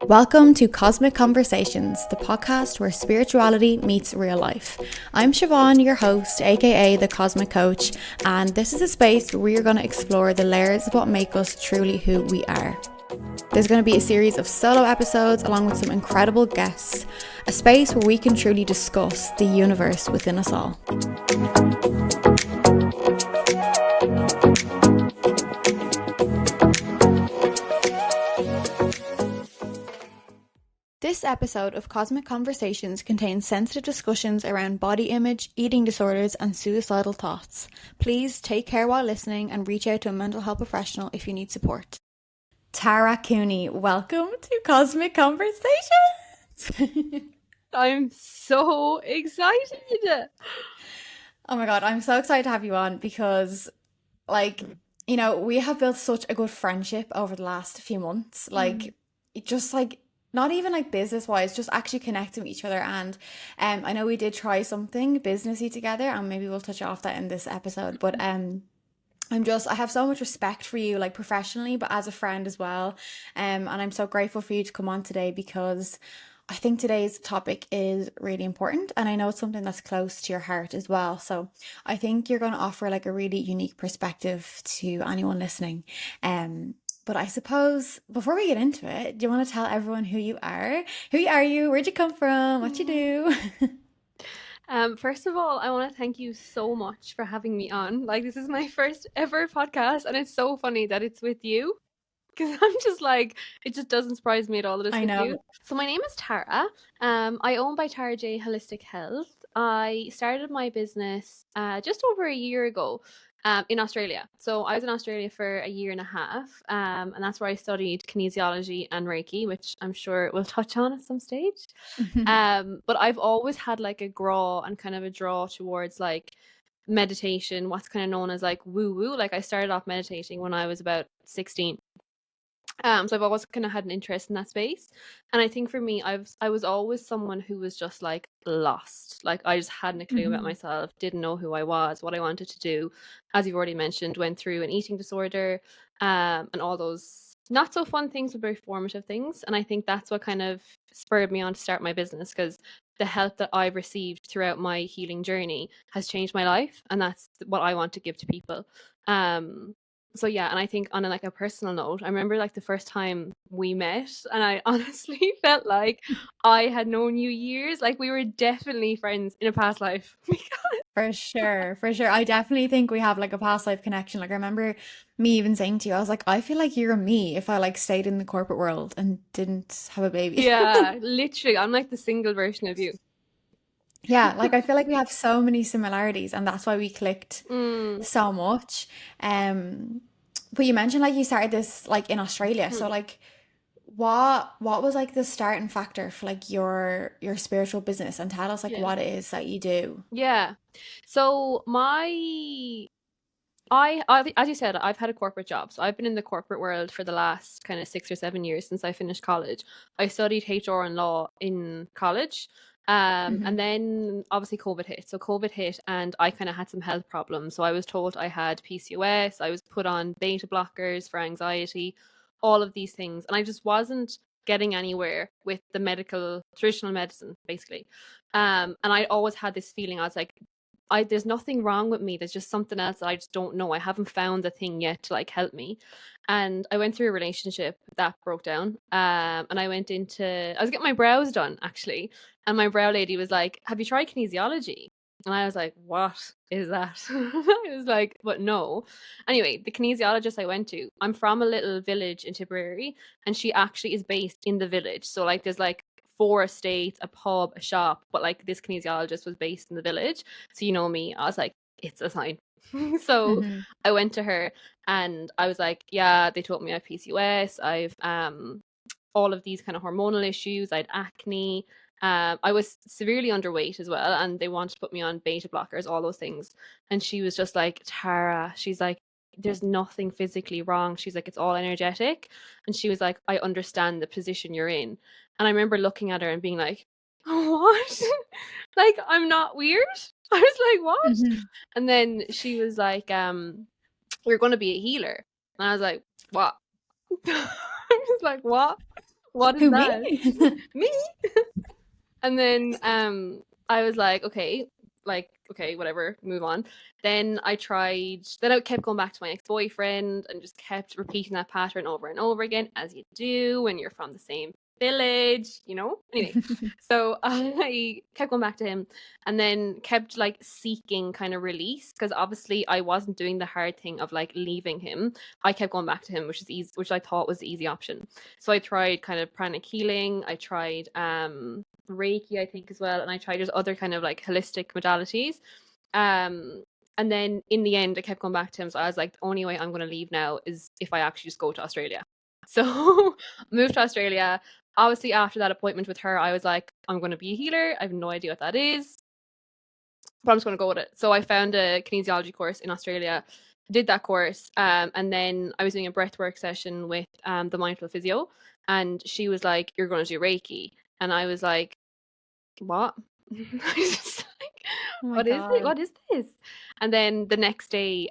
Welcome to Cosmic Conversations, the podcast where spirituality meets real life. I'm Siobhan, your host, aka the Cosmic Coach, and this is a space where we are going to explore the layers of what make us truly who we are. There's going to be a series of solo episodes along with some incredible guests, a space where we can truly discuss the universe within us all. This episode of Cosmic Conversations contains sensitive discussions around body image, eating disorders, and suicidal thoughts. Please take care while listening and reach out to a mental health professional if you need support. Tara Cooney, welcome to Cosmic Conversations! I'm so excited. Oh my god, I'm so excited to have you on because, we have built such a good friendship over the last few months. Not even like business wise, just actually connecting with each other. And I know we did try something businessy together, and maybe we'll touch off that in this episode. But I have so much respect for you, like professionally, but as a friend as well. And I'm so grateful for you to come on today because I think today's topic is really important, and I know it's something that's close to your heart as well. So I think you're going to offer like a really unique perspective to anyone listening. But I suppose before we get into it, do you want to tell everyone who you are? Who are you? Where'd you come from? What you do? First of all, I want to thank you so much for having me on. Like, this is my first ever podcast, and it's so funny that it's with you. Because I'm just like, it just doesn't surprise me at all that it's with you. So my name is Tara. I own by Tara J Holistic Health. I started my business just over a year ago in Australia. So I was in Australia for a year and a half, and that's where I studied kinesiology and Reiki, which I'm sure we'll touch on at some stage. But I've always had like a draw towards like meditation, what's kind of known as like woo-woo. Like I started off meditating when I was about 16. So I've always kind of had an interest in that space. And I think for me, I was always someone who was just like lost. Like I just hadn't a clue about myself, didn't know who I was, what I wanted to do. As you've already mentioned, went through an eating disorder, and all those not so fun things, but very formative things. And I think that's what kind of spurred me on to start my business, because the help that I've received throughout my healing journey has changed my life. And that's what I want to give to people. So yeah, and I think on a personal note, I remember like the first time we met, and I honestly felt like I had known you years. Like we were definitely friends in a past life. For sure. I definitely think we have like a past life connection. Like I remember me even saying to you, I was like, I feel like you're me if I like stayed in the corporate world and didn't have a baby. Yeah, literally. I'm like the single version of you. Yeah, like I feel like we have so many similarities, and that's why we clicked so much. But you mentioned like you started this like in Australia. So like what was like the starting factor for like your spiritual business, and tell us like what it is that you do. Yeah. So as you said, I've had a corporate job. So I've been in the corporate world for the last kind of 6 or 7 years since I finished college. I studied HR and law in college. And then obviously COVID hit. So COVID hit and I kind of had some health problems. So I was told I had PCOS. I was put on beta blockers for anxiety, all of these things. And I just wasn't getting anywhere with the traditional medicine, basically. And I always had this feeling, I was like, there's nothing wrong with me. There's just something else that I just don't know. I haven't found the thing yet to like help me. And I went through a relationship that broke down. And I was getting my brows done actually. And my brow lady was like, have you tried kinesiology? And I was like, what is that? I was like, but no. Anyway, the kinesiologist I went to, I'm from a little village in Tipperary, and she actually is based in the village. So like there's like 4 estates, a pub, a shop, but like this kinesiologist was based in the village. So you know me, I was like, it's a sign. So I went to her and I was like, yeah, they told me I have PCOS, I've all of these kind of hormonal issues, I had acne, I was severely underweight as well, and they wanted to put me on beta blockers, all those things. And she was just like, Tara, she's like, there's nothing physically wrong. She's like, it's all energetic. And she was like, I understand the position you're in. And I remember looking at her and being like, what? Like, I'm not weird? I was like, what? And then she was like, you're going to be a healer. And I was like, what? I was like, what? What is Who, me? that? Me? And then I was like, okay, whatever, move on. Then I kept going back to my ex-boyfriend and just kept repeating that pattern over and over again, as you do when you're from the same village, you know? Anyway, so I kept going back to him and then kept like seeking kind of release because obviously I wasn't doing the hard thing of like leaving him. I kept going back to him, which is easy, which I thought was the easy option. So I tried kind of pranic healing. I tried Reiki, I think, as well, and I tried just other kind of like holistic modalities. And then in the end, I kept going back to him. So I was like, the only way I'm going to leave now is if I actually just go to Australia. So moved to Australia. Obviously, after that appointment with her, I was like, I'm going to be a healer. I have no idea what that is, but I'm just going to go with it. So I found a kinesiology course in Australia, did that course, and then I was doing a breathwork session with the mindful physio, and she was like, "You're going to do Reiki," and I was like, what? I was just like, Oh my what is it? God. What is this? And then the next day,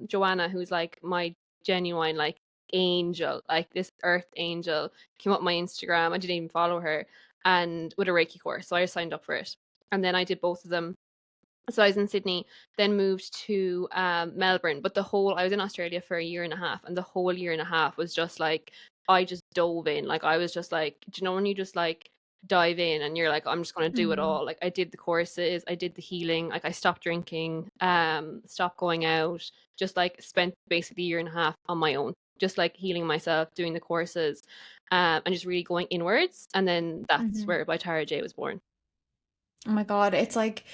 Joanna, who's like my genuine like angel, like this earth angel, came up my Instagram. I didn't even follow her, and with a Reiki course. So I just signed up for it. And then I did both of them. So I was in Sydney, then moved to Melbourne. But I was in Australia for a year and a half, and the whole year and a half was just like I just dove in. Like I was just like, do you know when you just like dive in and you're like, I'm just gonna do it Mm. all. Like I did the courses, I did the healing, like I stopped drinking, stopped going out, just like spent basically a year and a half on my own, just like healing myself, doing the courses, and just really going inwards. And then that's Mhm. where by Tara J was born. Oh my God, it's like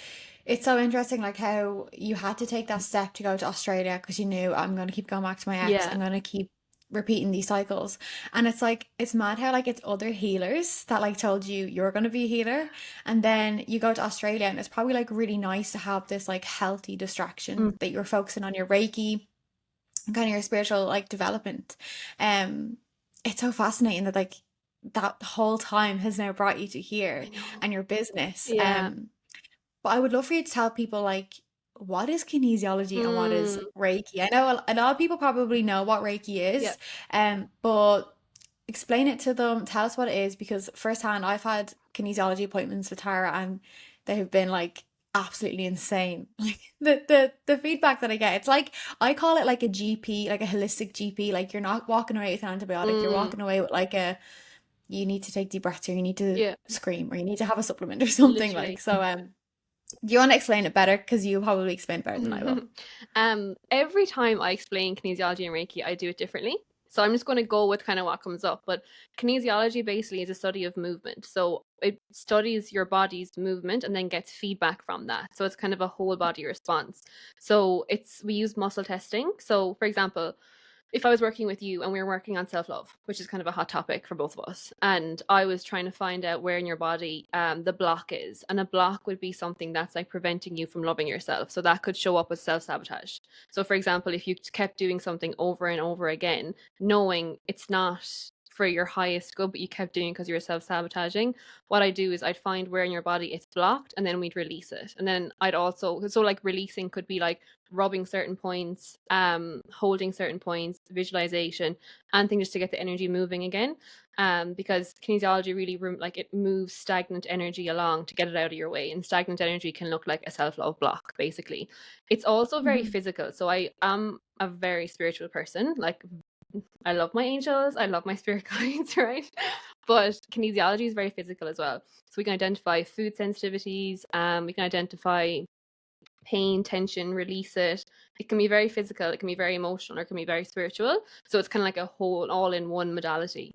it's so interesting like how you had to take that step to go to Australia because you knew I'm going to keep going back to my ex. Yeah. I'm going to keep repeating these cycles. And it's like it's mad how like it's other healers that like told you you're going to be a healer and then you go to Australia and it's probably like really nice to have this like healthy distraction Mm. that you're focusing on your Reiki and kind of your spiritual like development. Um it's so fascinating that like that whole time has now brought you to I here know. and your business. Yeah. But I would love for you to tell people like what is kinesiology and what is Mm. Reiki? I know a lot of people probably know what Reiki Yeah. is, but explain it to them, tell us what it is, because firsthand I've had kinesiology appointments with Tara and they have been like absolutely insane. Like the feedback that I get, it's like I call it like a GP, like a holistic GP. Like you're not walking away with an antibiotic, you're Mm. walking away with like a you need to take deep breaths or you need to Yeah. scream or you need to have a supplement or something Literally. like so do you want to explain it better? Because you probably explain it better than I will. Every time I explain kinesiology and Reiki, I do it differently. So I'm just going to go with kind of what comes up. But kinesiology basically is a study of movement. So it studies your body's movement and then gets feedback from that. So it's kind of a whole body response. So we use muscle testing. So for example, if I was working with you and we were working on self love, which is kind of a hot topic for both of us, and I was trying to find out where in your body the block is, and a block would be something that's like preventing you from loving yourself. So that could show up as self sabotage. So, for example, if you kept doing something over and over again, knowing it's not for your highest good, but you kept doing because you were self sabotaging, what I do is I'd find where in your body it's blocked and then we'd release it. And then I'd also, so like releasing could be like rubbing certain points, holding certain points, visualization, and things just to get the energy moving again. Because kinesiology really like it moves stagnant energy along to get it out of your way, and stagnant energy can look like a self-love block. Basically, it's also very Mhm. physical. So I am a very spiritual person. Like I love my angels, I love my spirit guides, right? But kinesiology is very physical as well. So we can identify food sensitivities. We can identify pain, tension, release it. It can be very physical, it can be very emotional, or it can be very spiritual. So it's kind of like a whole all in one modality.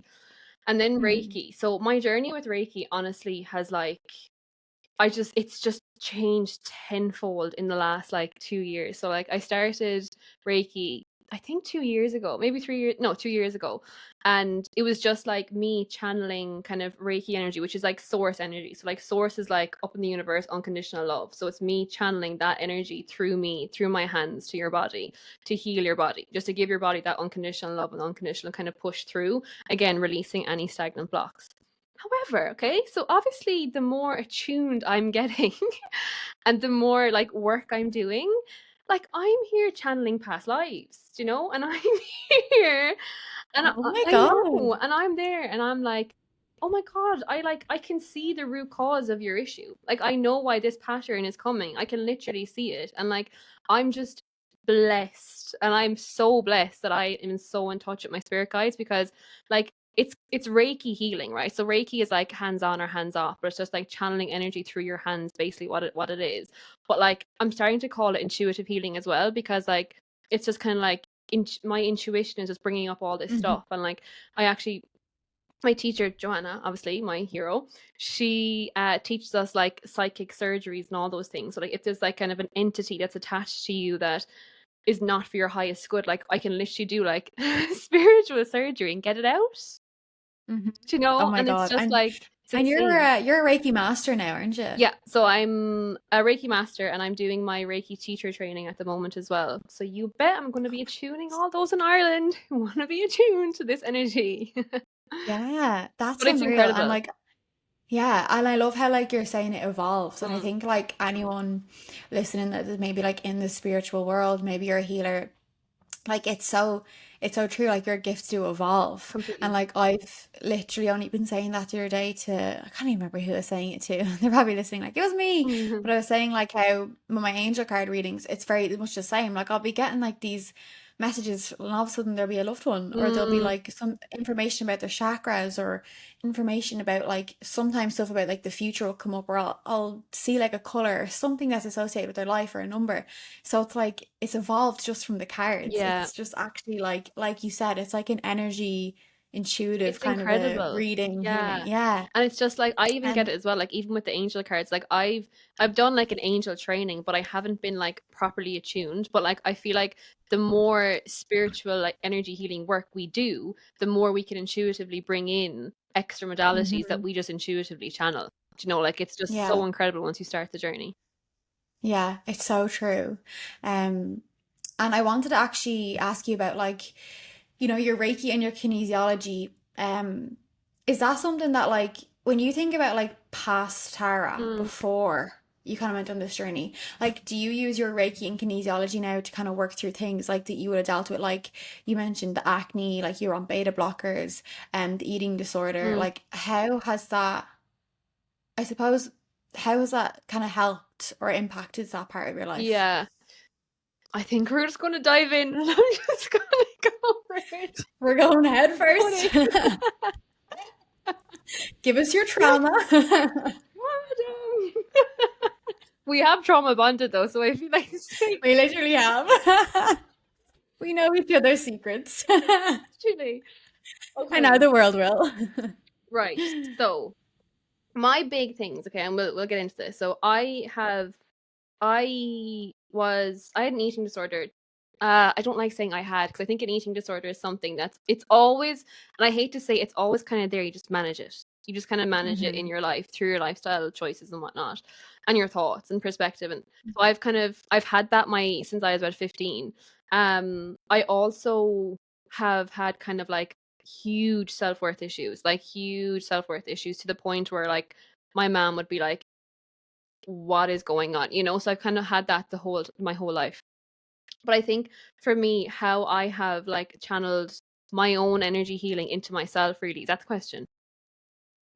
And then Mhm. Reiki. So my journey with Reiki honestly has like it's just changed tenfold in the last like 2 years. So like I started Reiki, I think 2 years ago, maybe 3 years, no, 2 years ago. And it was just like me channeling kind of Reiki energy, which is like source energy. So like source is like up in the universe, unconditional love. So it's me channeling that energy through me, through my hands to your body, to heal your body, just to give your body that unconditional love and unconditional kind of push through, again, releasing any stagnant blocks. However, okay, so obviously the more attuned I'm getting and the more like work I'm doing, like I'm here channeling past lives, you know, and I'm here and Oh my I God. know, and I'm there and I'm like, oh my God, I can see the root cause of your issue. Like, I know why this pattern is coming. I can literally see it. And like, I'm just blessed. And I'm so blessed that I am so in touch with my spirit guides, because like it's Reiki healing, right? So Reiki is like hands on or hands off, but it's just like channeling energy through your hands, basically what it is. But like, I'm starting to call it intuitive healing as well, because like it's just kind of like my intuition is just bringing up all this Hmm. stuff. And like, I actually, my teacher Joanna, obviously my hero, she teaches us like psychic surgeries and all those things. So like, if there's like kind of an entity that's attached to you that is not for your highest good, like I can literally do like spiritual surgery and get it out, Hmm. you Oh know. my And it's God. just like, it's And insane. you're a Reiki master now, aren't you? Yeah, so I'm a Reiki master, and I'm doing my Reiki teacher training at the moment as well. So you bet I'm going to be attuning all those in Ireland who want to be attuned to this energy. Yeah, that's But it's unreal. And incredible. like, yeah, and I love how like you're saying it evolves. And I Mm, think like anyone listening that is maybe like in the spiritual world, maybe you're a healer, like it's so true, like your gifts do evolve. And completely. like I've literally only been saying that the other day to, I can't even remember who I was saying it to. They're probably listening like it was me. But I was saying like how with my angel card readings, it's very much the same. Like I'll be getting like these messages and all of a sudden there'll be a loved one, or there'll be Mm, like some information about their chakras, or information about like sometimes stuff about like the future will come up, or I'll see like a color or something that's associated with their life, or a number. So it's like it's evolved just from the cards. yeah, It's just actually like you said, it's like an energy intuitive it's kind of a incredible. reading healing. Yeah. Yeah. And it's just like, I even get And it as well, like even with the angel cards, like I've done like an angel training, but I haven't been like properly attuned. But like, I feel like the more spiritual like energy healing work we do, the more we can intuitively bring in extra modalities that mhm. we just intuitively channel. You know, like it's just Yeah. so incredible once you start the journey. Yeah, it's so true. Um, and I wanted to actually ask you about like, your Reiki and your kinesiology. Is that something that like when you think about like past Tara Mm, before you kind of went on this journey, like do you use your Reiki and kinesiology now to kind of work through things like that you would have dealt with? Like you mentioned the acne, like you're on beta blockers and the eating disorder. mm, Like how has that, I suppose, how has that kind of helped or impacted that part of your life? yeah. I think we're just gonna dive in and I'm just gonna go for it. We're going head first. Funny. Give us your trauma. Madam. We have trauma bonded though, so I feel like it's safe. We literally have. We know each other's secrets. Truly. I know Okay, the world will. right. So my big things, okay, and we'll get into this. So I had an eating disorder. I don't like saying I had, because I think an eating disorder is something that's, it's always, and I hate to say it's always kind of there. You just manage it. You just kind of manage it in Hmm. your life through your lifestyle choices and whatnot, and your thoughts and perspective. And so I've had that since I was about 15. I also have had kind of like huge self worth issues to the point where like my mom would be like, what is going on, you know? So I've kind of had that my whole life. But I think for me, how I have like channeled my own energy healing into myself, really, that's the question.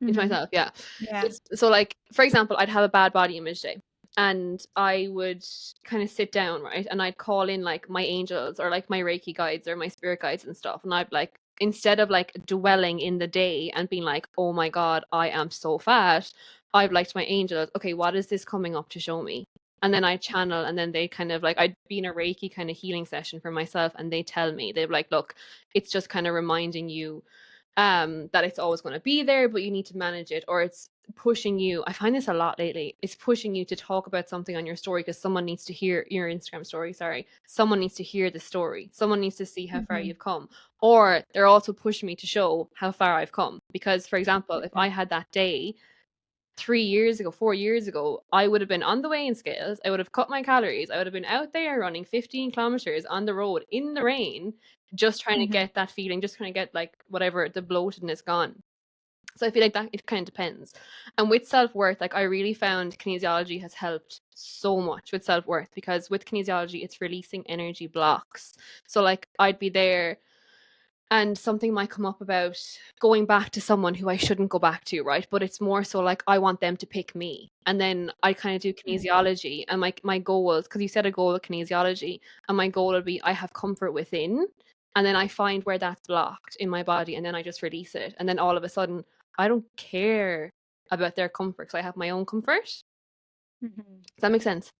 Into Hmm. myself, yeah. Yeah. It's so like, for example, I'd have a bad body image day, and I would kind of sit down, right? And I'd call in like my angels or like my Reiki guides or my spirit guides and stuff. And I'd like, instead of like dwelling in the day and being like, oh my God, I am so fat, I'd like to my angels, okay, what is this coming up to show me? And then I channel, and then they kind of like, I'd be in a Reiki kind of healing session for myself, and they tell me, they're like, look, it's just kind of reminding you that it's always going to be there, but you need to manage it. Or it's pushing you, I find this a lot lately, it's pushing you to talk about something on your story, because someone needs to hear your Instagram story, sorry, someone needs to hear the story, someone needs to see how far Hmm. you've come. Or they're also pushing me to show how far I've come, because for example, if I had that day 3 years ago, 4 years ago, I would have been on the weighing scales. I would have cut my calories. I would have been out there running 15 kilometers on the road in the rain, just trying to Hmm. get that feeling, just trying to get like whatever the bloatedness gone. So I feel like that it kind of depends. And with self worth, like I really found kinesiology has helped so much with self worth, because with kinesiology, it's releasing energy blocks. So like I'd be there and something might come up about going back to someone who I shouldn't go back to, right? But it's more so like I want them to pick me. And then I kind of do kinesiology, and my goal, because you set a goal with kinesiology, and my goal would be I have comfort within, and then I find where that's blocked in my body, and then I just release it. And then all of a sudden, I don't care about their comfort because I have my own comfort. Mhm. Does that make sense?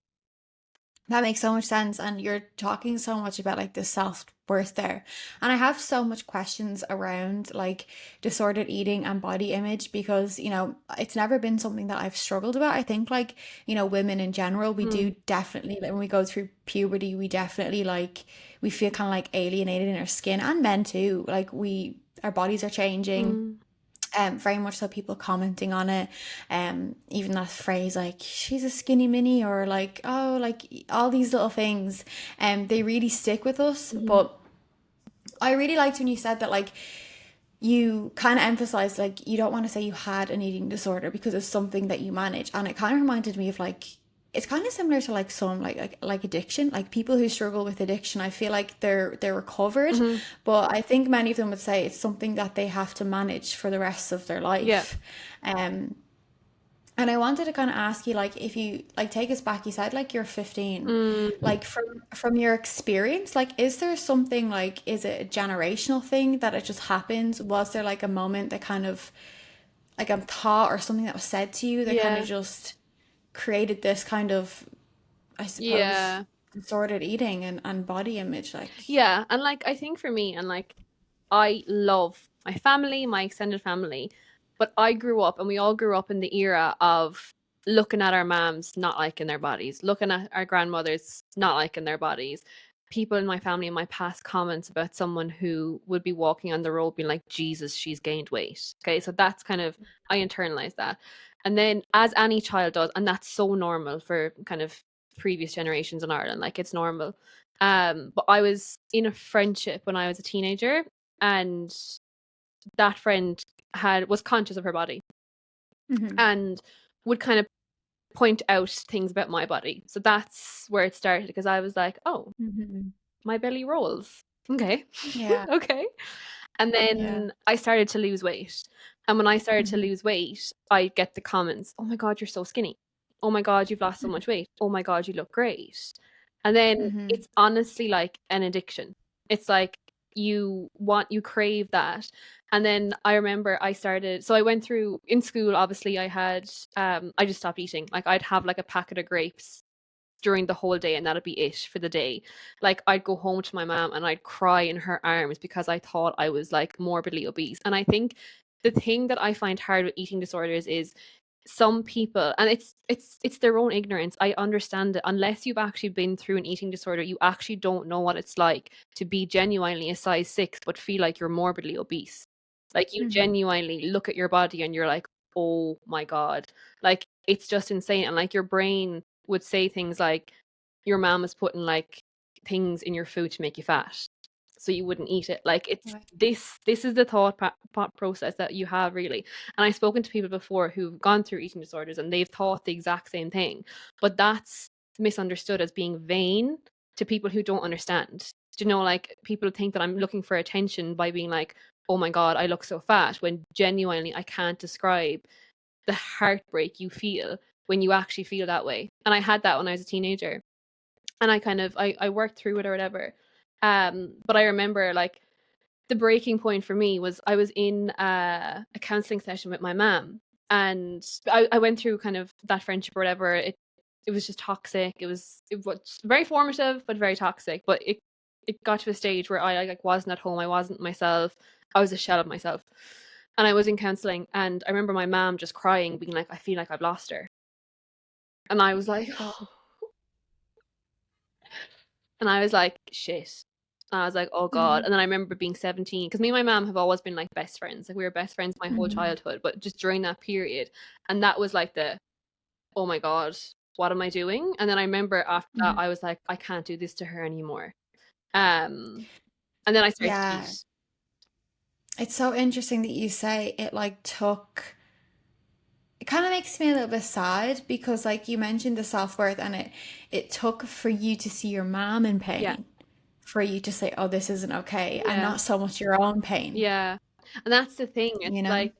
That makes so much sense. And you're talking so much about like the self-worth there. And I have so much questions around like disordered eating and body image because, it's never been something that I've struggled about. I think like, women in general, we Mm. do definitely, like when we go through puberty, we definitely like, we feel kind of like alienated in our skin, and men too. Like our bodies are changing. Mm. Very much so, people commenting on it, even that phrase like she's a skinny mini, or like, oh, like all these little things, they really stick with us. Mhm. But I really liked when you said that, like, you kind of emphasized like you don't want to say you had an eating disorder because it's something that you manage, and it kind of reminded me of like, it's kind of similar to like some like addiction, like people who struggle with addiction. I feel like they're recovered, Mhm. but I think many of them would say it's something that they have to manage for the rest of their Yeah. life. um and I wanted to kind of ask you, like, if you like take us back, you said like you're 15, Mm. like from your experience, like, is there something, like, is it a generational thing that it just happens? Was there like a moment that kind of like a thought or something that was said to you that kind of Yeah. just created this kind of, I suppose, Yeah. disordered eating and body image, like? Yeah. And like I think for me, and like I love my family, my extended family, but I grew up, and we all grew up in the era of looking at our moms not liking their bodies, looking at our grandmothers not liking their bodies. People in my family, in my past comments about someone who would be walking on the road being like, Jesus, she's gained weight. Okay, so that's kind of, I internalized that. And then, as any child does, and that's so normal for kind of previous generations in Ireland, like it's normal. But I was in a friendship when I was a teenager, and that friend was conscious of her body Mm-hmm. and would kind of point out things about my body. So that's where it started, because I was like, oh, Mm-hmm. my belly rolls. Okay. Yeah. Okay. And Yeah. then I started to lose weight. And when I started to Mm-hmm. lose weight, I get the comments, oh my God, you're so skinny. Oh my God, you've lost so much weight. Oh my God, you look great. And then Mm-hmm. it's honestly like an addiction. It's like you crave that. And then I remember so I went through in school, obviously I just stopped eating. Like I'd have like a packet of grapes during the whole day, and that'd be it for the day. Like I'd go home to my mom and I'd cry in her arms because I thought I was like morbidly obese. And I think the thing that I find hard with eating disorders is some people, and it's their own ignorance. I understand it. Unless you've actually been through an eating disorder, you actually don't know what it's like to be genuinely a size 6 but feel like you're morbidly obese. Like you Mm-hmm. genuinely look at your body and you're like, oh my God, like it's just insane. And like your brain would say things like, your mom is putting like things in your food to make you fat, so you wouldn't eat it. Like it's Right. this is the thought process that you have, really. And I've spoken to people before who've gone through eating disorders, and they've thought the exact same thing, but that's misunderstood as being vain to people who don't understand. Do you know, like people think that I'm looking for attention by being like, oh my God, I look so fat, when genuinely I can't describe the heartbreak you feel when you actually feel that way. And I had that when I was a teenager, and I kind of I worked through it or whatever. But I remember like the breaking point for me was I was in a counseling session with my mom, and I went through kind of that friendship or whatever. It was just toxic. It was very formative but very toxic. But it got to a stage where I like wasn't at home. I wasn't myself. I was a shell of myself. And I was in counseling, and I remember my mom just crying, being like, I feel like I've lost her. And I was like, Oh. and I was like, shit. And I was like, oh God. Mm-hmm. And then I remember being 17, because me and my mom have always been like best friends. Like we were best friends my whole Mm-hmm. childhood, but just during that period. And that was like oh my God, what am I doing? And then I remember after that, Mm-hmm. I was like, I can't do this to her anymore. Um, and then I started to Yeah. eat. It's so interesting that you say it like took, it kind of makes me a little bit sad because like you mentioned the self-worth, and it took for you to see your mom in Yeah. pain for you to say, oh, this isn't okay, and Yeah. not so much your own pain, Yeah. And that's the thing. you It's know? like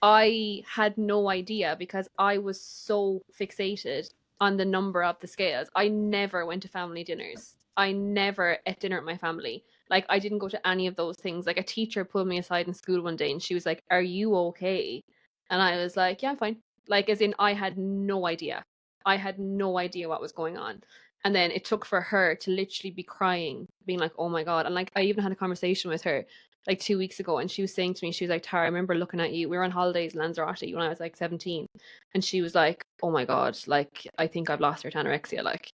I had no idea because I was so fixated on the number of the scales. I never went to family dinners. I never ate dinner with my family. Like I didn't go to any of those things. Like a teacher pulled me aside in school one day and she was like, "Are you okay?" And I was like, "Yeah, I'm fine." Like as in I had no idea. I had no idea what was going on. And then it took for her to literally be crying, being like, "Oh my God." And like I even had a conversation with her like 2 weeks ago, and she was saying to me, she was like, "Tara, I remember looking at you. We were on holidays in Lanzarote when I was like 17." And she was like, "Oh my God, like I think I've lost her to anorexia," like,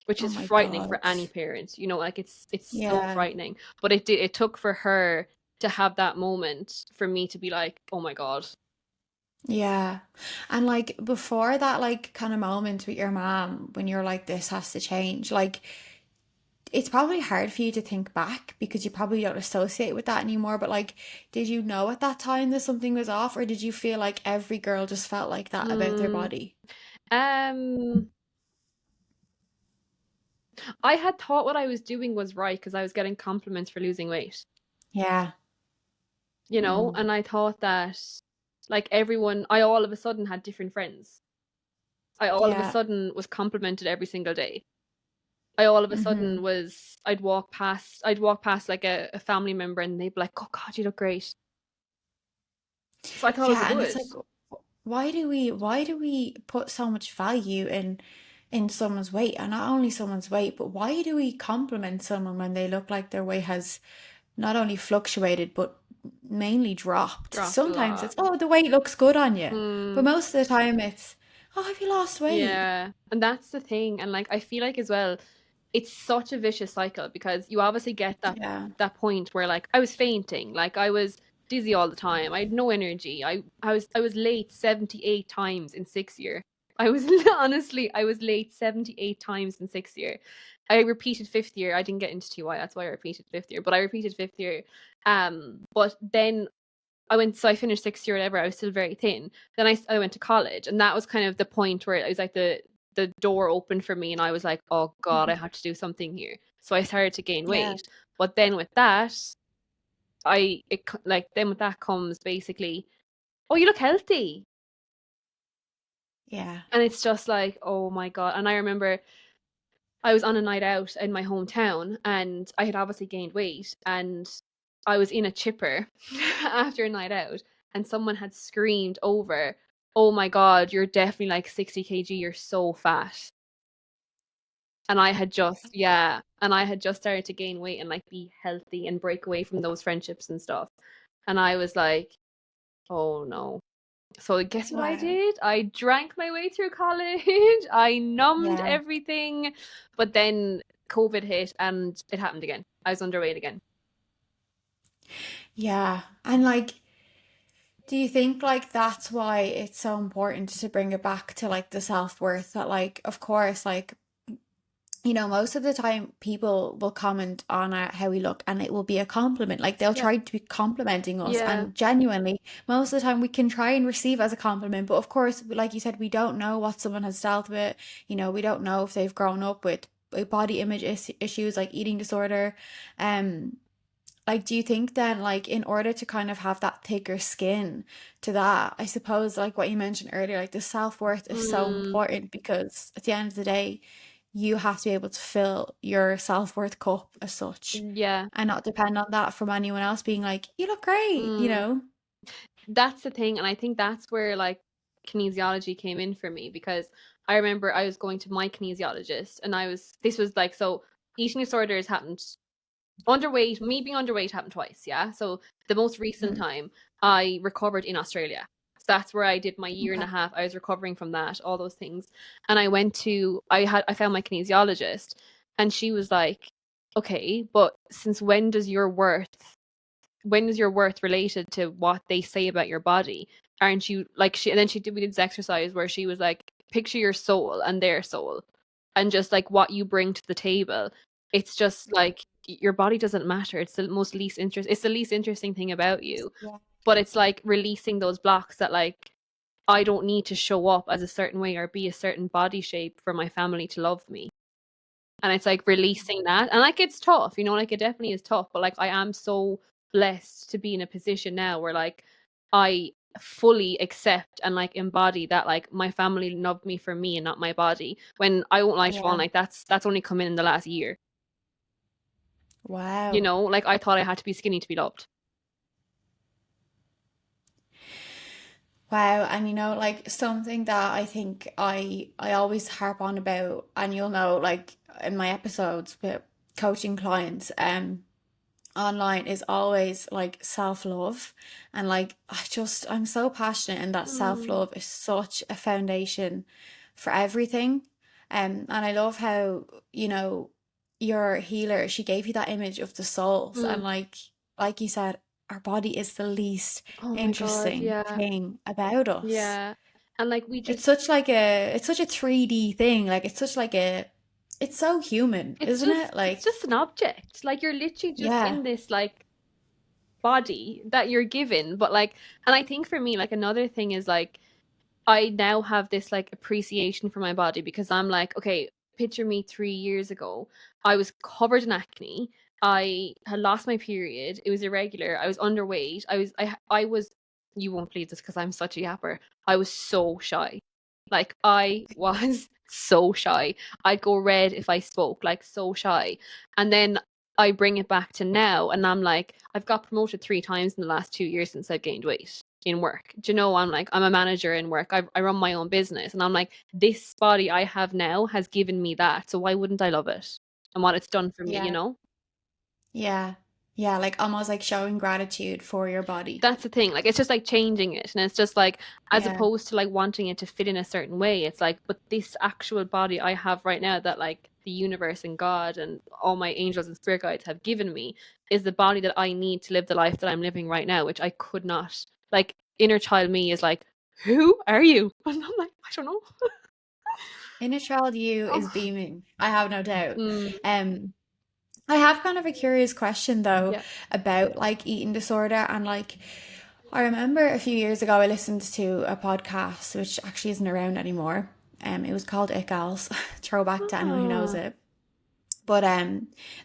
which Oh is my frightening for God. any parent, you know, like it's so Yeah. frightening. But it took for her to have that moment for me to be like, "Oh my God." Yeah. And like before that like kind of moment with your mom when you're like this has to change, like it's probably hard for you to think back because you probably don't associate with that anymore, but like did you know at that time that something was off, or did you feel like every girl just felt like that about their Mm, body? um, I had thought what I was doing was right because I was getting compliments for losing weight, Yeah. you know, Mm. and I thought that like everyone, I all of a sudden had different friends. I all of a Yeah. sudden was complimented every single day. I all of a Mm-hmm. sudden was I'd walk past like a family member and they'd be like, "Oh God, you look great." So I thought it was Yeah, and it's good. like why do we put so much value in someone's weight, and not only someone's weight, but why do we compliment someone when they look like their weight has not only fluctuated but mainly dropped? Dropped a Sometimes lot. it's, oh, the weight looks good on you, but Mm, most of the time it's, oh, have you lost weight? yeah. And that's the thing. And like I feel like as well, it's such a vicious cycle because you obviously get Yeah, that point where like I was fainting, like I was dizzy all the time. I had no energy. I was late 78 times in 6 year. I was honestly I was late 78 times in 6 year. I repeated fifth year. I didn't get into TY, that's why I repeated fifth year, but I repeated fifth year. But then I finished sixth year, whatever. I was still very thin. Then I went to college, and that was kind of the point where it was like the door opened for me, and I was like, oh God, I have to do something here. So I started to gain yeah, weight. But then with that, like then with that comes basically, oh, you look healthy. yeah. And it's just like, oh my God. And I remember I was on a night out in my hometown and I had obviously gained weight and I was in a chipper after a night out and someone had screamed over, "Oh my God, you're definitely like 60 kg, you're so fat." And I had just started to gain weight and like be healthy and break away from those friendships and stuff. And I was like, "Oh no." So guess what I Wow. did? I drank my way through college. I numbed Yeah, everything. But then COVID hit and it happened again. I was underweight again. yeah. And like, do you think like that's why it's so important to bring it back to like the self-worth, that like of course like most of the time people will comment on how we look and it will be a compliment. Like they'll Yeah. try to be complimenting us, Yeah. and genuinely, most of the time we can try and receive as a compliment. But of course, like you said, we don't know what someone has dealt with. We don't know if they've grown up with body image issues like eating disorder. Um, like, do you think then, like, in order to kind of have that thicker skin to that, I suppose, like what you mentioned earlier, like the self-worth is so Mm, important because at the end of the day, you have to be able to fill your self-worth cup as such yeah. and not depend on that from anyone else being like, you look great, you Mm. know? That's the thing. And I think that's where like kinesiology came in for me because I remember I was going to my kinesiologist and this was like, so eating disorders happened underweight, me being underweight happened twice, yeah. So the most recent Mhm. time I recovered in Australia. So that's where I did my year and a Okay. half. I was recovering from that, all those things. And I found my kinesiologist and she was like, "Okay, but since when is your worth related to what they say about your body? Aren't you like she?" And then we did this exercise where she was like, "Picture your soul and their soul, and just like what you bring to the table. It's just like your body doesn't matter. It's the least interesting thing about you. Yeah. But it's like releasing those blocks that like I don't need to show up as a certain way or be a certain body shape for my family to love me." and it's like releasing that. And like it's tough, you know, like it definitely is tough, but like I am so blessed to be in a position now where like I fully accept and like embody that like my family loved me for me and not my body. When I won't lie, Siobhan, Yeah. like that's only come in the last year. You Wow. know, like I thought I had to be skinny to be loved. Wow. And you know, like something that I think I always harp on about, and you'll know, like in my episodes with coaching clients, online, is always like self-love. And like I'm so passionate in that Mm. self-love is such a foundation for everything. And I love how, you know, your healer, she gave you that image of the souls, Mm. and like you said, our body is the least Oh my God, interesting yeah. thing about us. Yeah. And like we It's just such like a it's such a 3D thing. Like it's such like a it's so human, isn't it? it's Like, just an object. Like you're literally just yeah. in this like body that you're given. But like, and I think for me, like another thing is like I now have this like appreciation for my body because I'm like, okay, picture me 3 years ago. I was covered in acne. I had lost my period. It was irregular. I was underweight. I was, you won't believe this because I'm such a yapper. I was so shy. Like I was so shy. I'd go red if I spoke, like so shy. And then I bring it back to now and I'm like, I've got promoted 3 times in the last 2 years since I've gained weight in work. Do you know, I'm like, I'm a manager in work. I run my own business. And I'm like, this body I have now has given me that. So why wouldn't I love it? And what it's done for me, you Yeah. know? Yeah. Yeah, like almost like showing gratitude for your body. That's the thing. Like it's just like changing it. And it's just like, as Yeah. opposed to like wanting it to fit in a certain way, it's like, but this actual body I have right now that like the universe and God and all my angels and spirit guides have given me is the body that I need to live the life that I'm living right now, which I could not. Like inner child me is like, who are you? And I'm like, I don't know. Inner child you is Oh. beaming. I have no doubt. Mm, Um, I have kind of a curious question though yeah. about like eating disorder, and like I remember a few years ago I listened to a podcast which actually isn't around anymore. It was called It Gals, throwback to anyone who knows Ah. it. But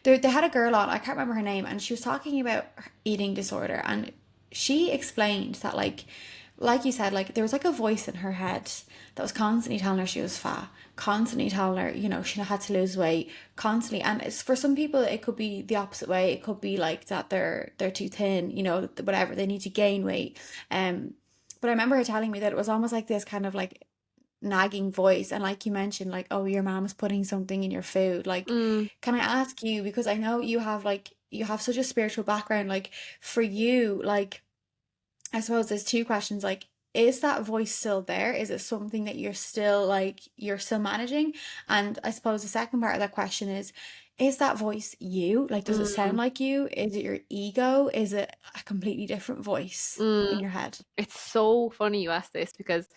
they had a girl on, I can't remember her name, and she was talking about her eating disorder, and she explained that like you said, like there was like a voice in her head that was constantly telling her she was fat, constantly telling her, you know, she had to lose weight, constantly. And it's for some people it could be the opposite way. It could be like that they're too thin, you know, whatever, they need to gain weight. But I remember her telling me that it was almost like this kind of like nagging voice, and like you mentioned, like, oh, your mom's putting something in your food, like, Mm, can I ask you, because I know you have such a spiritual background, like for you, like I suppose there's two questions, like, is that voice still there? Is it something that you're still managing? And I suppose the second part of that question is that voice you? Like, does it sound mm, like you? Is it your ego? Is it a completely different voice mm. in your head? It's so funny you asked this because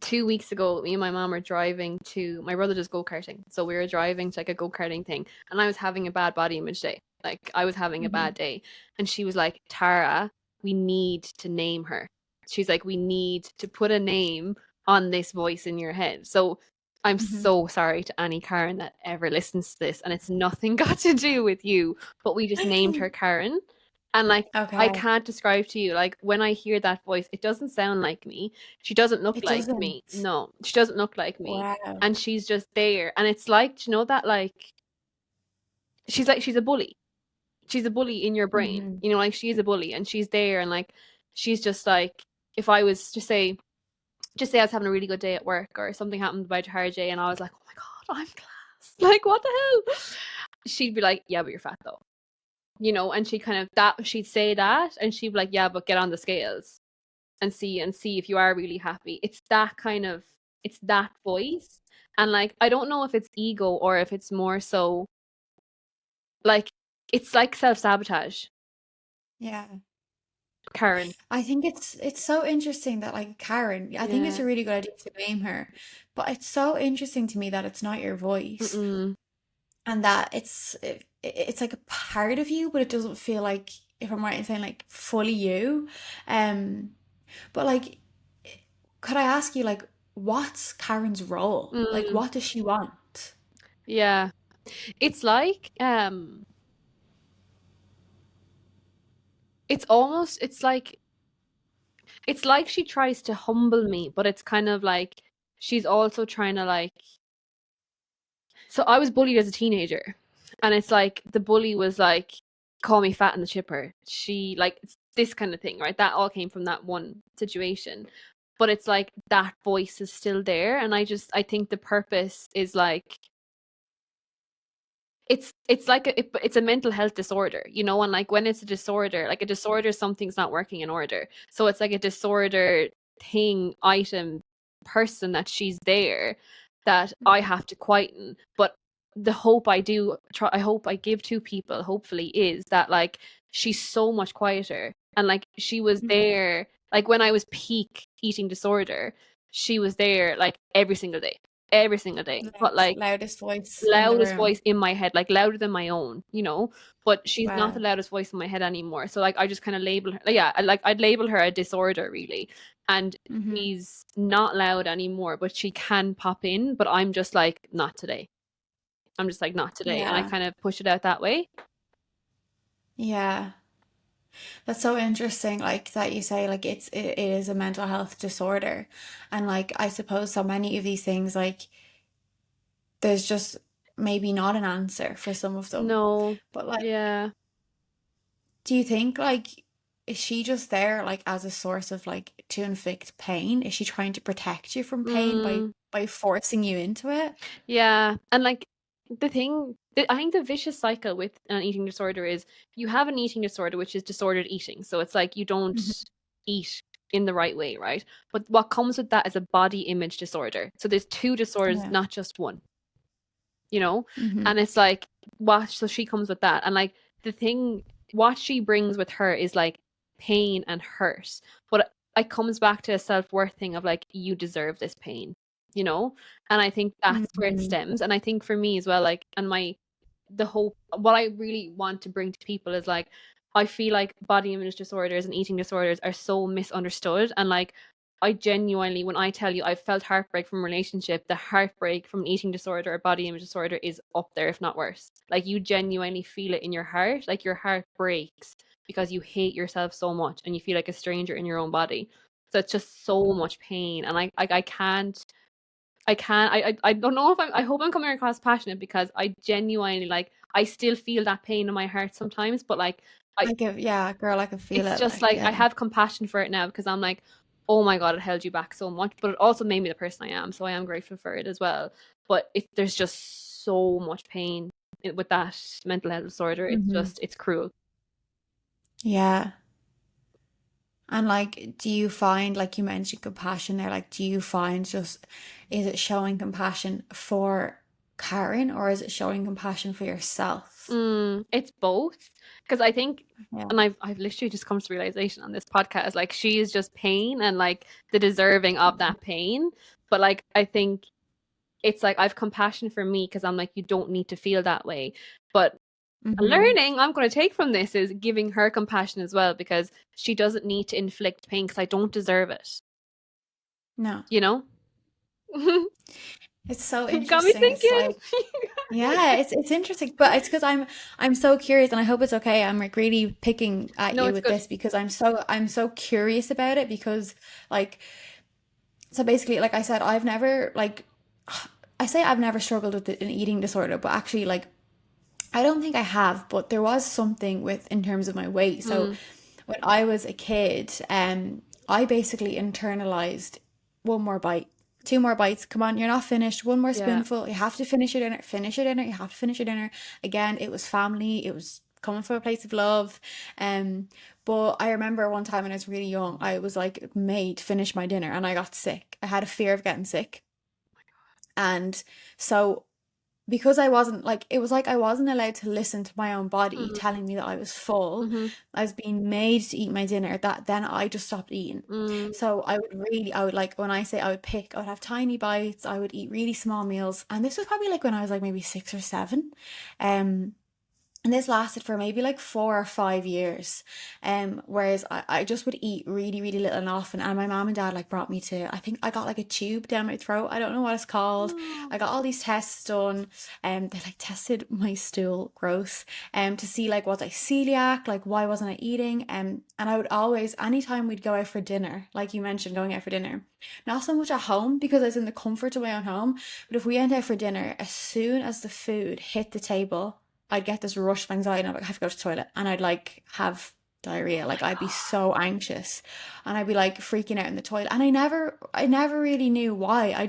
2 weeks ago, me and my mom were driving to my brother does go-karting. So we were driving to like a go-karting thing, and I was having a bad body image day. Like I was having a bad Hmm. day. And she was like, Tara, we need to name her. She's like, we need to put a name on this voice in your head. So I'm Hmm. so sorry to Annie Karen that ever listens to this, and it's nothing got to do with you, but we just named her Karen. And like I Okay. can't describe to you, like when I hear that voice, it doesn't sound like me. She doesn't look It like doesn't. me. No, she doesn't look like me. Wow. And she's just there. And it's like, you know, that like she's a bully. She's a bully in your brain. Hmm. You know, like she's a bully and she's there and like she's just like if I was just say I was having a really good day at work or something happened about a hard day and I was like, oh my God, I'm class. Like what the hell? She'd be like, yeah, but you're fat though. You know, and she kind of that she'd say that and she'd be like, yeah, but get on the scales and see if you are really happy. It's that kind of it's that voice. And like I don't know if it's ego or if it's more so like it's like self-sabotage. Yeah. Karen. I think it's so interesting that like Karen, I think it's Yeah. a really good idea to name her, but it's so interesting to me that it's not your voice, Mm-mm. and that it's like a part of you, but it doesn't feel like, if I'm right in saying, like fully you. Um, but like, could I ask you, like, what's Karen's role? Like, Mm. what does she want? Yeah. It's like it's almost it's like she tries to humble me, but it's kind of like she's also trying to like, so I was bullied as a teenager, and it's like the bully was like, call me fat and the chipper. She like it's this kind of thing, right? That all came from that one situation. But it's like that voice is still there, and I think the purpose is like it's like it's a mental health disorder, you know, and like when it's a disorder, like a disorder, something's not working in order. So it's like a disorder thing, item, person that she's there that I have to quieten. But the hope I do try, I hope I give to people, hopefully, is that like she's so much quieter, and like she was there, like when I was peak eating disorder, she was there like every single day, but like Loudest voice in the loudest room. voice in my head, like louder than my own, you know. But she's not the Wow. loudest voice in my head anymore. So like I just kind of label her, like, yeah, I'd label her a disorder really. And Mm-hmm. she's not loud anymore, but she can pop in. But I'm just like, not today. I'm just like, not today, and I Yeah. kind of push it out that way. Yeah. That's so interesting, like that you say like it is a mental health disorder. And like I suppose so many of these things, like there's just maybe not an answer for some of them. No, But like, yeah. do you think like is she just there like as a source of like to inflict pain? Is she trying to protect you from pain Mm. by forcing you into it? Yeah, and like I think the vicious cycle with an eating disorder is you have an eating disorder, which is disordered eating. So it's like you don't Mhm. eat in the right way, right? But what comes with that is a body image disorder. So there's two disorders, Yeah. not just one, you know? Hmm. And it's like, what, so she comes with that. And like the thing, what she brings with her is like pain and hurt. But it comes back to a self-worth thing of like, you deserve this pain, you know? And I think that's where it Hmm. stems. And I think for me as well, like, and the whole, what I really want to bring to people is like, I feel like body image disorders and eating disorders are so misunderstood. And like, I genuinely, when I tell you I've felt heartbreak from a relationship, the heartbreak from an eating disorder or body image disorder is up there, if not worse. Like you genuinely feel it in your heart, like your heart breaks because you hate yourself so much and you feel like a stranger in your own body. So it's just so much pain, and I don't know if I hope I'm coming across passionate, because I genuinely like I still feel that pain in my heart sometimes, but like I Yeah, girl, I can feel it's it. just Like, like I yeah. have compassion for it now, because I'm like, oh my God, it held you back so much, but it also made me the person I am. So I am grateful for it as well. But if there's just so much pain with that mental health disorder, Hmm. it's cruel. Yeah. And like, do you find, like you mentioned compassion there, like, do you find just, is it showing compassion for Karen or is it showing compassion for yourself? It's both, because I think, Yeah. and I've literally just come to the realization on this podcast, like she is just pain and like the deserving of that pain. But like I think it's like I've compassion for me, because I'm like, you don't need to feel that way. But a Hmm. learning I'm going to take from this is giving her compassion as well, because she doesn't need to inflict pain, because I don't deserve it, No. you know? It's so Got me interesting. It's thinking. like, yeah, it's interesting, but it's because I'm so curious, and I hope it's okay. I'm like really picking at No, you it's with good. this because I'm so curious about it because like so basically like I said I've never like I say I've never struggled with an eating disorder, but actually like I don't think I have, but there was something with in terms of my weight. So Mm, when I was a kid, I basically internalized one more bite, two more bites. Come on, you're not finished. One more yeah. spoonful. You have to finish your dinner. Finish your dinner. You have to finish your dinner. Again, it was family. It was coming from a place of love. But I remember one time when I was really young, I was like made finish my dinner and I got sick. I had a fear of getting sick. And so because I wasn't like it was like I wasn't allowed to listen to my own body Mm, telling me that I was full. mm-hmm, I was being made to eat my dinner that then I just stopped eating. mm, So I would like when I say I would pick, I would have tiny bites, I would eat really small meals. And this was probably like when I was like maybe 6 or 7. Um And this lasted for maybe like 4 or 5 years. Whereas I just would eat really, really little and often. And my mom and dad like brought me to, I think I got like a tube down my throat. I don't know what it's called. Oh. I got all these tests done. They like tested my stool, gross, to see like was I celiac, like why wasn't I eating? And I would always, anytime we'd go out for dinner, like you mentioned, going out for dinner, not so much at home because I was in the comfort of my own home, but if we went out for dinner, as soon as the food hit the table, I'd get this rush of anxiety and I'm like, I have to go to the toilet. And I'd like have diarrhea. Oh Like my I'd be God. so anxious and I'd be like freaking out in the toilet. And I never really knew why. I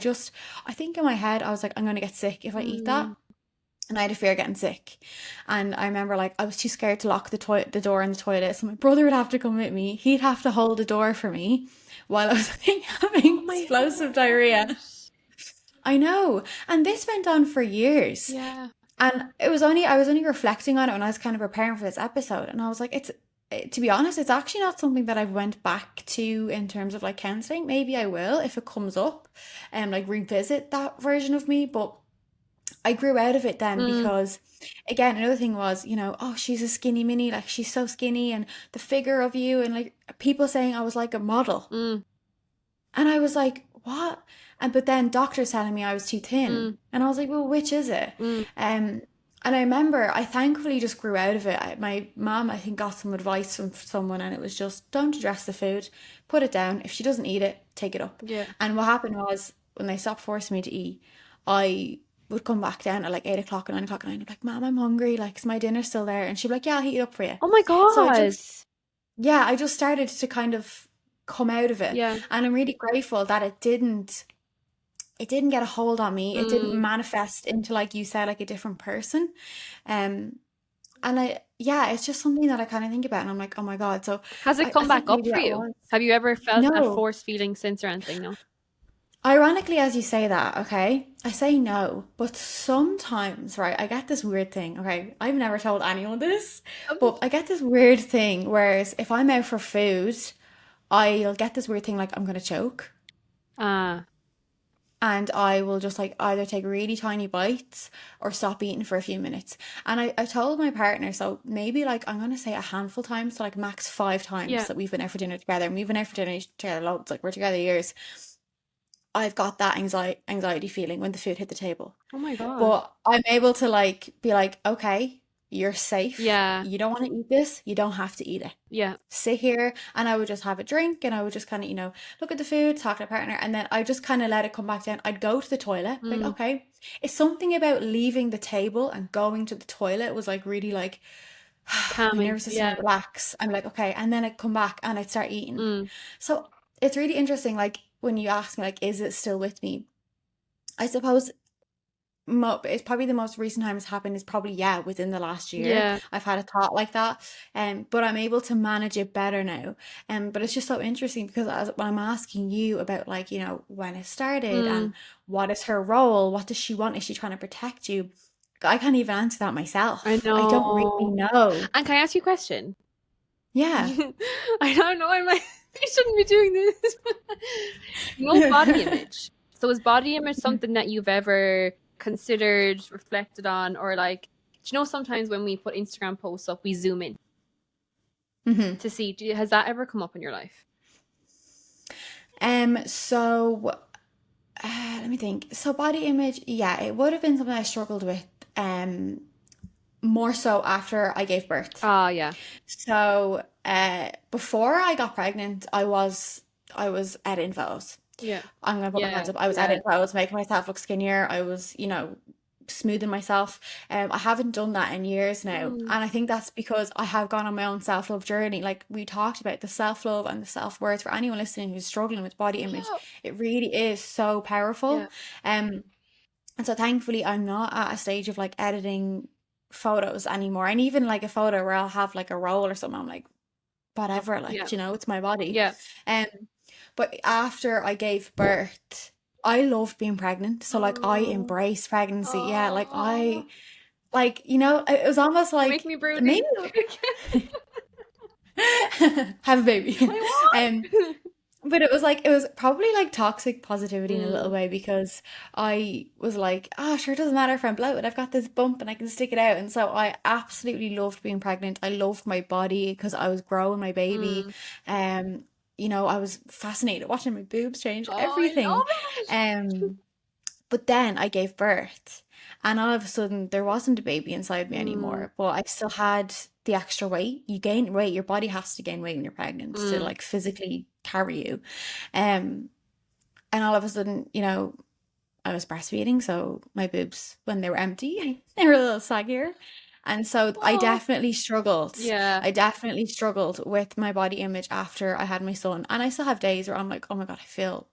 think in my head, I was like, I'm going to get sick if I eat that. Mm. And I had a fear of getting sick. And I remember like I was too scared to lock the door in the toilet. So my brother would have to come with me. He'd have to hold the door for me while I was like, Oh having my explosive diarrhea. heart. I know. And this went on for years. Yeah. And I was only reflecting on it when I was kind of preparing for this episode, and I was like, to be honest, it's actually not something that I've went back to in terms of like counseling. Maybe I will if it comes up, and like revisit that version of me. But I grew out of it then Mm. because, again, another thing was, oh, she's a skinny mini, like she's so skinny, and the figure of you, and like people saying I was like a model. Mm. And I was like, what? And but then doctors telling me I was too thin. Mm. And I was like, well, which is it? Mm. Um, and I remember I thankfully just grew out of it. My mom, I think, got some advice from someone, and it was just don't address the food, put it down. If she doesn't eat it, take it up. Yeah. And what happened was when they stopped forcing me to eat, I would come back down at like 8 o'clock and 9 o'clock, and I'd be like, Mom, I'm hungry. Like, is my dinner still there? And she'd be like, Yeah, I'll heat it up for you. Oh my So God. I just started to kind of come out of it. Yeah. And I'm really grateful that it didn't get a hold on me. It didn't Mm. manifest into, like you said, like a different person. Um and it's just something that I kind of think about and I'm like, oh my God. So Has it I come back think up maybe for that you? was. Have you ever felt that No. forced feeling since or anything? No. Ironically, as you say that, okay, I say no, but sometimes, right, I get this weird thing, okay, I've never told anyone this, Um, but I get this weird thing, whereas if I'm out for food, I'll get this weird thing like I'm gonna choke. Ah. And I will just like either take really tiny bites or stop eating for a few minutes. And I told my partner, so maybe like I'm gonna say a handful of times, so like max 5 times Yeah. that we've been out for dinner together, and we've been out for dinner together loads, like we're together years. I've got that anxiety feeling when the food hit the table. Oh my God. But I'm able to like be like, okay, you're safe. Yeah. You don't want to eat this, you don't have to eat it. Yeah. Sit here, and I would just have a drink and I would just kind of, look at the food, talk to a partner, and then I just kind of let it come back down. I'd go to the toilet, like, Mm. okay. It's something about leaving the table and going to the toilet was like really like my Calming. nervous system Yeah. would relax. I'm like, okay, and then I'd come back and I'd start eating. Mm. So it's really interesting, like when you ask me, like, is it still with me? I suppose it's probably the most recent time it's happened is probably within the last year Yeah. I've had a thought like that, but I'm able to manage it better now. But it's just so interesting because when I'm asking you about like when it started and Mm. what is her role, what does she want, is she trying to protect you, I can't even answer that I myself. I don't really know. know. And can I ask you a question? Yeah. I don't know. I shouldn't be doing this. Body image. So is body image something that you've ever considered, reflected on, or like, do you know sometimes when we put Instagram posts up, we zoom in Hmm. to see, has that ever come up in your life? So let me think. So body image, it would have been something I struggled with more so after I gave birth. Ah, yeah. So before I got pregnant, I was editing photos. Yeah. I'm gonna put my Yeah. hands up. I was Yeah. editing photos, making myself look skinnier. I was, smoothing myself. I haven't done that in years now, Mm. and I think that's because I have gone on my own self-love journey. Like we talked about, the self-love and the self-worth for anyone listening who's struggling with body image, Yeah. it really is so powerful. Yeah. Um, and so thankfully, I'm not at a stage of like editing photos anymore. And even like a photo where I'll have like a roll or something, I'm like, whatever, like, Yeah. it's my body. Yeah. Um, but after I gave birth, I loved being pregnant. So like I Oh. embraced pregnancy. Yeah, like Oh. it was almost You make like me broody. maybe have a baby. I Um, want. But it was like, it was probably like toxic positivity in a little Mm, way, because I was like, ah, sure, it doesn't matter if I'm bloated. I've got this bump and I can stick it out. And so I absolutely loved being pregnant. I loved my body because I was growing my baby. mm. Um, I was fascinated watching my boobs change, Oh, I everything. love it. Um, but then I gave birth, and all of a sudden there wasn't a baby inside me Mm, anymore, but I still had the extra weight. You gain weight, your body has to gain weight when you're pregnant to mm. like physically carry you. Um, and all of a sudden, I was breastfeeding, so my boobs, when they were empty, they were a little saggier. And so I Oh, definitely struggled. yeah. I definitely struggled with my body image after I had my son. And I still have days where I'm like, oh my God, I feel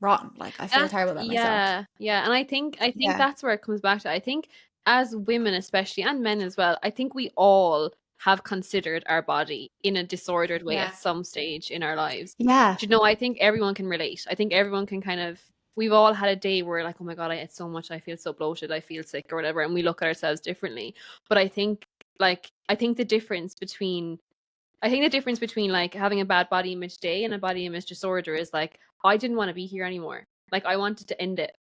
rotten. Like I feel That's terrible about myself. yeah, yeah. And I think Yeah. that's where it comes back to. I think as women especially and men as well, I think we all have considered our body in a disordered way at Yeah. some stage in our lives. Yeah. Do you know, I think everyone can relate. I think everyone can kind of we've all had a day where like, oh my God, I ate so much, I feel so bloated, I feel sick or whatever, and we look at ourselves differently. But I think the difference between like having a bad body image day and a body image disorder is like I didn't want to be here anymore. Like I wanted to end it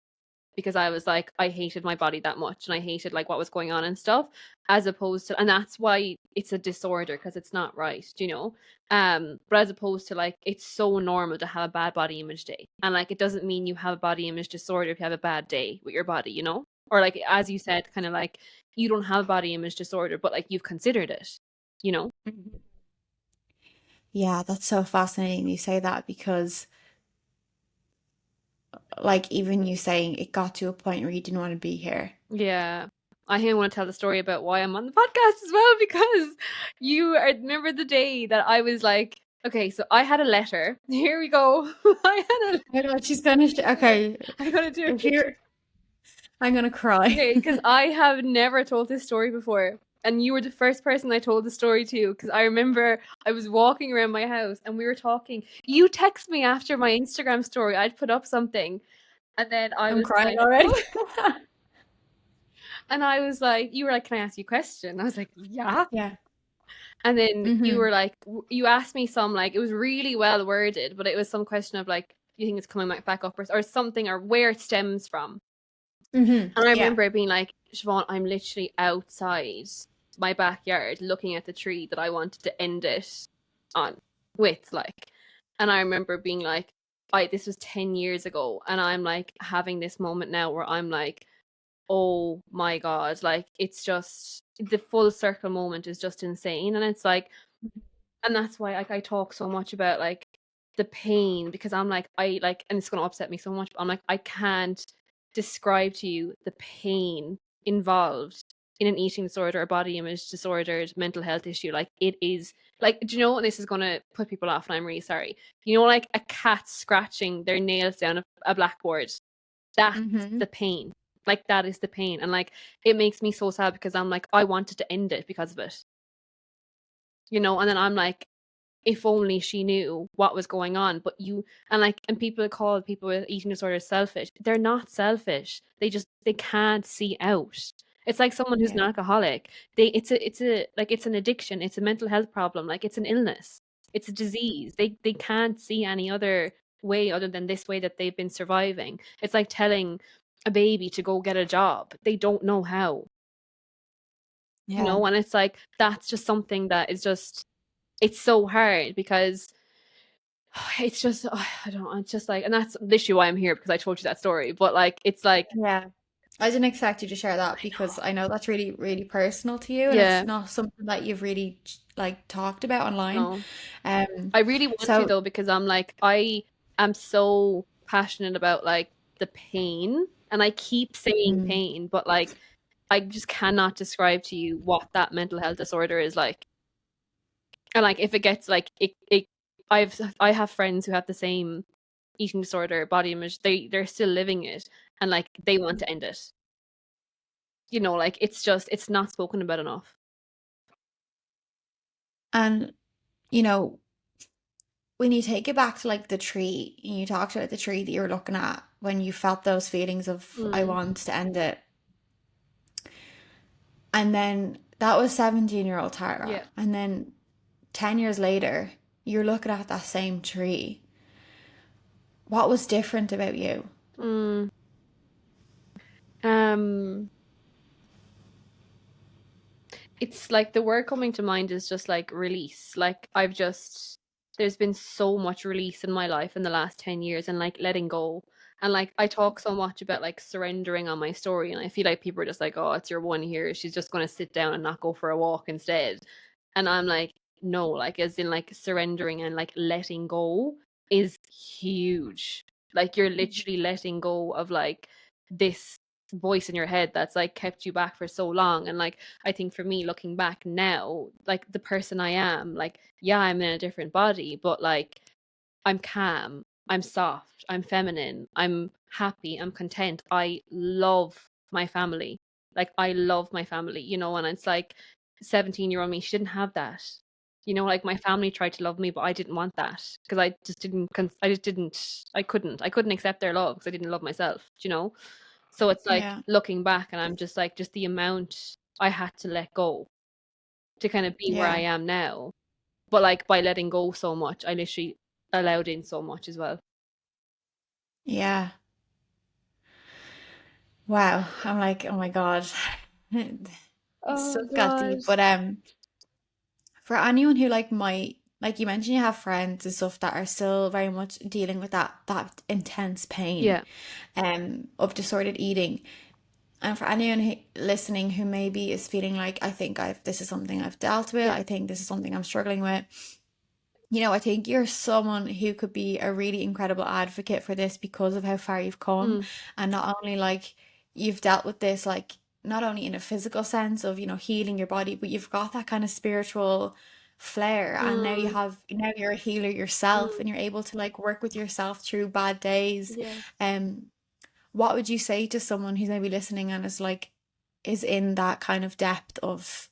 because I was like I hated my body that much and I hated like what was going on and stuff as opposed to and that's why it's a disorder because it's not right, do you know? But as opposed to like it's so normal to have a bad body image day. And like it doesn't mean you have a body image disorder if you have a bad day with your body, you know? Or like as you said kind of like you don't have a body image disorder but like you've considered it, you know? Mhm. Yeah, that's so fascinating you say that, because like even you saying it got to a point where you didn't want to be here. Yeah. I think I want to tell the story about why I'm on the podcast as well because remember the day that I was like, okay, so I had a letter. Here we go. I had a Oh my God, she's gonna okay. I gotta do If it. you're, I'm gonna cry. Okay, because I have never told this story before. And you were the first person I told the story to because I remember I was walking around my house and we were talking. You text me after my Instagram story. I'd put up something and then I I'm was crying like, already. and I was like, you were like, can I ask you a question? I was like, yeah. Yeah. And then you Mm-hmm. were like, you asked me some like it was really well worded, but it was some question of like, do you think it's coming back up or something or where it stems from? Mm-hmm. And I Yeah. remember it being like, Siobhan, I'm literally outside my backyard looking at the tree that I wanted to end it on with like, and I remember being like, I this was 10 years ago, and I'm like having this moment now where I'm like, oh my God, like it's just the full circle moment is just insane, and it's like and that's why like I talk so much about like the pain because I'm like I like and it's going to upset me so much but I'm like I can't describe to you the pain involved in an eating disorder or body image disordered mental health issue like it is like do you know what this is going to put people off and I'm really sorry you know like a cat scratching their nails down a blackboard that's Mm-hmm. the pain like that is the pain and like it makes me so sad because I'm like I wanted to end it because of it you know and then I'm like if only she knew what was going on but you and people call people with eating disorders selfish they're not selfish they can't see out it's like someone who's an Yeah. alcoholic it's a like it's an addiction it's a mental health problem like it's an illness it's a disease they can't see any other way other than this way that they've been surviving it's like telling a baby to go get a job they don't know how you Yeah. know and it's like that's just something that is just it's so hard because it's just I don't know, it's just like and that's literally why I'm here because I told you that story. But like it's like Yeah. I didn't expect you to share that, I know. because I know that's really, really personal to you, and it's Yeah, not something that you've really like talked about online. no. Um, I really want to so though because I'm like I am so passionate about like the pain and I keep saying mm, pain, but like I just cannot describe to you what that mental health disorder is like. And like if it gets like it I have friends who have the same eating disorder, body image, they're still living it and like they want to end it. You know, like it's just it's not spoken about enough. and you know, when you take it back to like the tree, and you talked about the tree that you were looking at when you felt those feelings of I Mm, want to end it, and then that was 17-year-old Tara, yeah. and then 10 years later, you're looking at that same tree, What was different about you? Mm. Um, it's like the word coming to mind is just like release. Like there's been so much release in my life in the last 10 years and like letting go. And like I talk so much about like surrendering on my story, and I feel like people are just like, oh, it's your one here. She's just going to sit down and not go for a walk instead. And I'm like, no, like as in like surrendering and like letting go is huge. Like you're literally letting go of like this voice in your head that's like kept you back for so long. And like I think for me looking back now, like the person I am, like yeah, I'm in a different body, but like I'm calm, I'm soft, I'm feminine, I'm happy, I'm content. I love my family. Like I love my family, you know, and it's like 17-year-old me, she didn't have that. You know, like my family tried to love me, but I didn't want that because I just didn't, I just didn't, I couldn't accept their love because I didn't love myself, you know? So it's like Yeah. looking back and I'm just like, just the amount I had to let go to kind of be where I Yeah. am now. But like by letting go so much, I literally allowed in so much as well. Yeah. Wow. I'm like, oh my God. It's Oh just got God. deep. But for anyone who like might, like you mentioned, you have friends and stuff that are still very much dealing with that intense pain Yeah. of disordered eating. And for anyone listening who maybe is feeling like, I think this is something I've dealt with, Yeah. I think this is something I'm struggling with, I think you're someone who could be a really incredible advocate for this because of how far you've come. Mm. And not only like you've dealt with this, like not only in a physical sense of, healing your body, but you've got that kind of spiritual flair. And Mm. now you're a healer yourself Mm. and you're able to like work with yourself through bad days. Yeah. Um, what would you say to someone who's maybe listening and is in that kind of depth of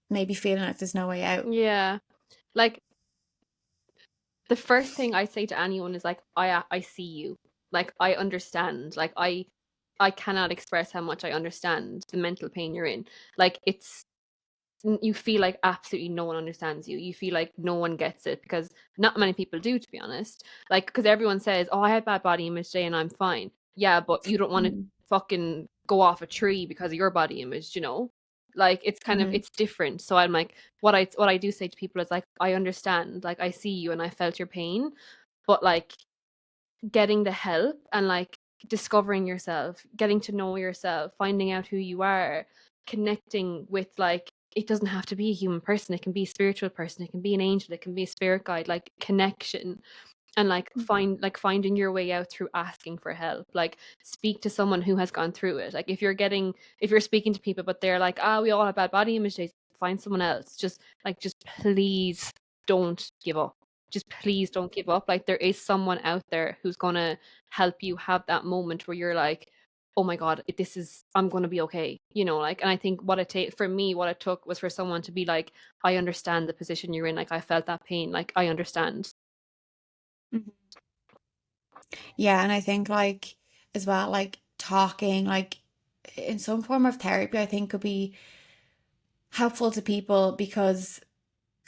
maybe feeling like there's no way out? Yeah. Like the first thing I say to anyone is like, I see you. Like I understand. Like I cannot express how much I understand the mental pain you're in. Like it's you feel like absolutely no one understands you. You feel like no one gets it because not many people do, to be honest. Like, because everyone says, "Oh, I had bad body image today and I'm fine." Yeah, but you don't want to Mm-hmm. fucking go off a tree because of your body image, you know? Like, it's kind of Mm-hmm. it's different. So I'm like, what I do say to people is like, I understand, like I see you and I felt your pain, but like getting the help and like discovering yourself, getting to know yourself, finding out who you are, connecting with like it doesn't have to be a human person, it can be a spiritual person, it can be an angel, it can be a spirit guide, like connection and like finding your way out through asking for help. Like speak to someone who has gone through it. Like if you're speaking to people but they're like, we all have bad body image days, find someone else. Just please don't give up. Just please don't give up. Like there is someone out there who's gonna help you have that moment where you're like, oh my god, I'm gonna be okay, you know. Like, and I think what it took was for someone to be like, I understand the position you're in, like I felt that pain, like I understand. Mhm. Yeah, and I think like as well, like talking, like in some form of therapy, I think could be helpful to people because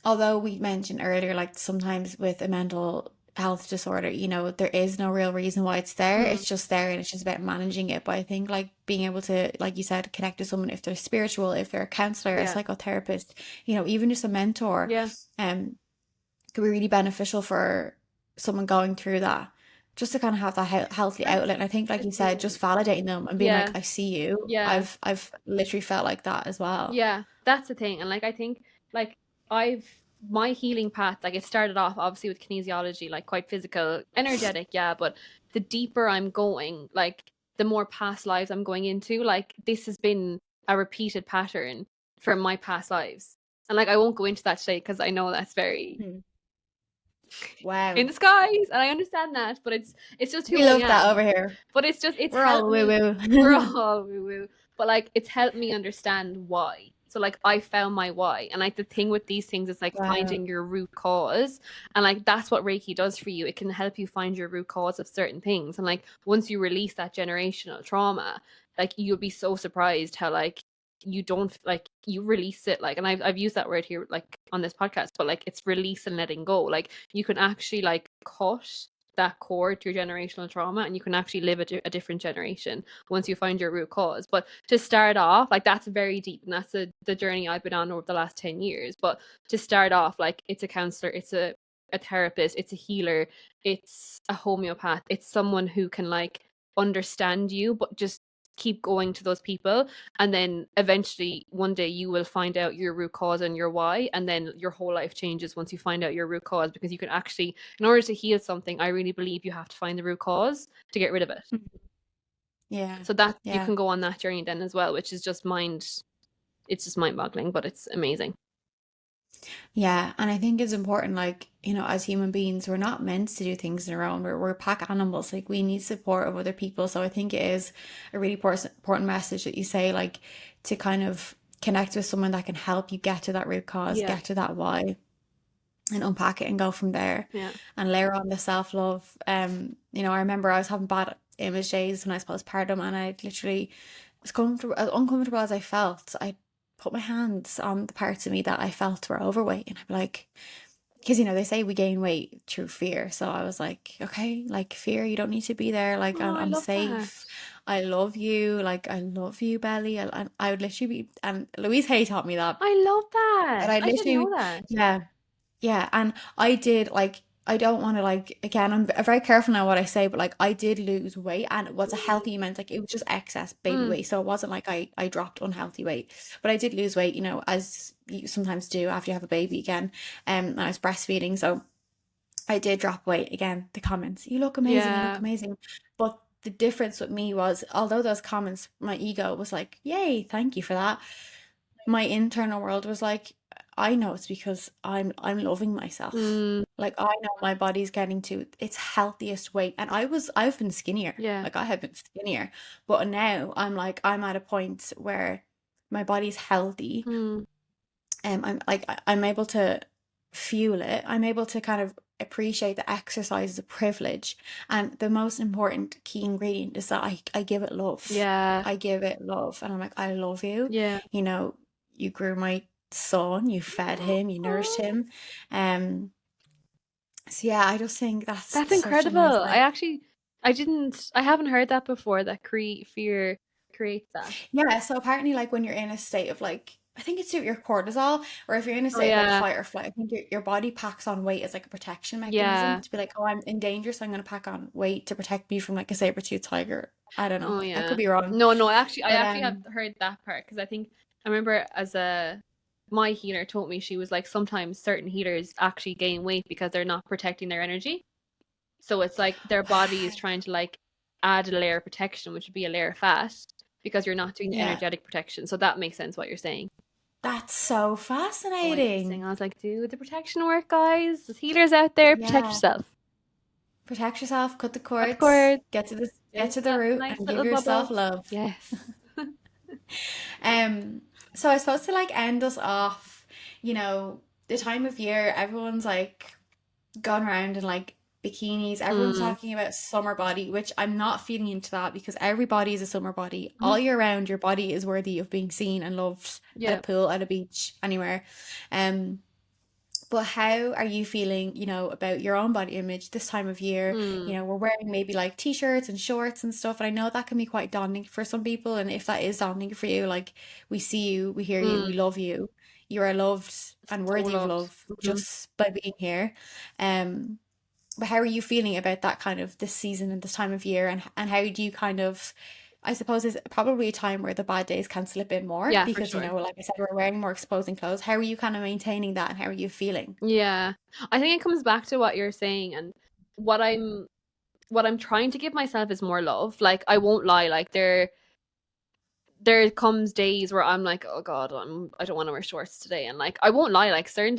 although we mentioned earlier, like sometimes with a mental health disorder, there is no real reason why it's there. Mm, It's just there and it's just about managing it. But I think like being able to, like you said, connect to someone if they're spiritual, if they're a counselor, a yeah. psychotherapist, even just a mentor, Yeah, um, could be really beneficial for someone going through that. Just to kind of have that healthy that's outlet. And I think, like the you said, thing. just validating them and being like, Yeah, I see you. yeah, I've literally felt like that as well. yeah. That's the thing. And like I think like I've my healing path, like it started off obviously with kinesiology, like quite physical, energetic, yeah, but the deeper I'm going, like the more past lives I'm going into, like this has been a repeated pattern from my past lives. And like I won't go into that today because I know that's very Mhm. Wow. in the skies and I understand that, but it's just We who I love that am. over here. But it's We're helped all woo me. We're woo. all woo woo, but like it's helped me understand why. So like I found my why, and like the thing with these things is like Wow. finding your root cause, and like that's what Reiki does for you. It can help you find your root cause of certain things, and like once you release that generational trauma, like you'll be so surprised how like you don't like you release it, like, and I've used that word here like on this podcast, but like it's release and letting go. Like you can actually like cut that core to your generational trauma, and you can actually live a different generation once you find your root cause. But to start off, like, that's very deep, and that's the journey I've been on over the last 10 years. But to start off, like, it's a counselor, it's a therapist, it's a healer, it's a homeopath, it's someone who can like understand you, but just keep going to those people, and then eventually one day you will find out your root cause and your why, and then your whole life changes once you find out your root cause, because you can actually, in order to heal something, I really believe you have to find the root cause to get rid of it. Yeah. So that you Yeah. can go on that journey then as well, which is just it's just mind-boggling, but it's amazing. Yeah, and I think it's important, like, as human beings, we're not meant to do things on our own. We're pack animals. Like, we need support of other people. So I think it is a really important message that you say, like, to kind of connect with someone that can help you get to that root cause, Yeah. get to that why, and unpack it and go from there. Yeah. And layer on the self-love. I remember I was having bad image days when I was postpartum, and I literally was comfortable, as uncomfortable as I felt. I put my hands on the parts of me that I felt were overweight, and I'm like, because they say we gain weight through fear. So I was like, okay, like, fear, you don't need to be there. Like, Oh, I I'm love that. safe. I love you. Like, I love you, Belly. And I would literally be, and Louise Hay taught me that. I love that. And I I didn't know literally, that. yeah, yeah. And I did, like, I don't want to, like, again, I'm very careful now what I say, but like, I did lose weight, and it was a healthy amount. Like, it was just excess baby Mm. weight. So it wasn't like I dropped unhealthy weight, but I did lose weight, as you sometimes do after you have a baby again. And I was breastfeeding. So I did drop weight again. The comments, you look amazing, you look Yeah. amazing. But the difference with me was, although those comments, my ego was like, yay, thank you for that. My internal world was like, I know it's because I'm loving myself. Mm. Like, I know my body's getting to its healthiest weight. And I've been skinnier. Yeah. Like, I have been skinnier. But now I'm like, I'm at a point where my body's healthy. Mm. I'm like, I'm able to fuel it. I'm able to kind of appreciate the exercise as a privilege. And the most important key ingredient is that I give it love. Yeah. I give it love. And I'm like, I love you. Yeah. You grew my son, you fed him, you nourished him. So yeah, I just think that's That's such a incredible. nice, like, I haven't heard that before, that fear creates that. yeah. So apparently, like, when you're in a state of, like, I think it's your cortisol, or if you're in a Oh state of like yeah. fight or flight, I think your body packs on weight as like a protection mechanism Yeah. to be like, oh, I'm in danger, so I'm going to pack on weight to protect me from like a saber-toothed tiger. I don't know. Oh I yeah. could be wrong. No, I But actually have heard that part, because I remember my healer told me, she was like, sometimes certain healers actually gain weight because they're not protecting their energy. So it's like their body is trying to like add a layer of protection, which would be a layer of fat, because you're not doing the yeah, energetic protection. So that makes sense what you're saying. that's so Oh, interesting. fascinating. I was like, do the protection work, guys? There's healers out there. Protect Yeah. yourself. Protect yourself, cut the Cut the cords, cord. Get get into to the that root, nice and give little yourself bubble. love. Yes. So I suppose to like end us off, the time of year, everyone's like gone around in like bikinis, everyone's Mm. talking about summer body, which I'm not feeling into that, because every body is a summer body. All year round, your body is worthy of being seen and loved at a Yeah. pool, at a beach, anywhere. But how are you feeling, about your own body image this time of year? Mm. We're wearing maybe like t-shirts and shorts and stuff, and I know that can be quite daunting for some people. And if that is daunting for you, like, we see you, we hear you, Mm. we love you. You are loved and So worthy of loved. love Mhm. just by being here. But how are you feeling about that kind of this season and this time of year, and how do you kind of, I suppose it's probably a time where the bad days can slip in more Yeah, for because, sure. like I said, we're wearing more exposing clothes. How are you kind of maintaining that, and how are you feeling? Yeah. I think it comes back to what you're saying, and what I'm trying to give myself is more love. Like, I won't lie, like there comes days where I'm like, oh god, I don't want to wear shorts today, and like, I won't lie, like certain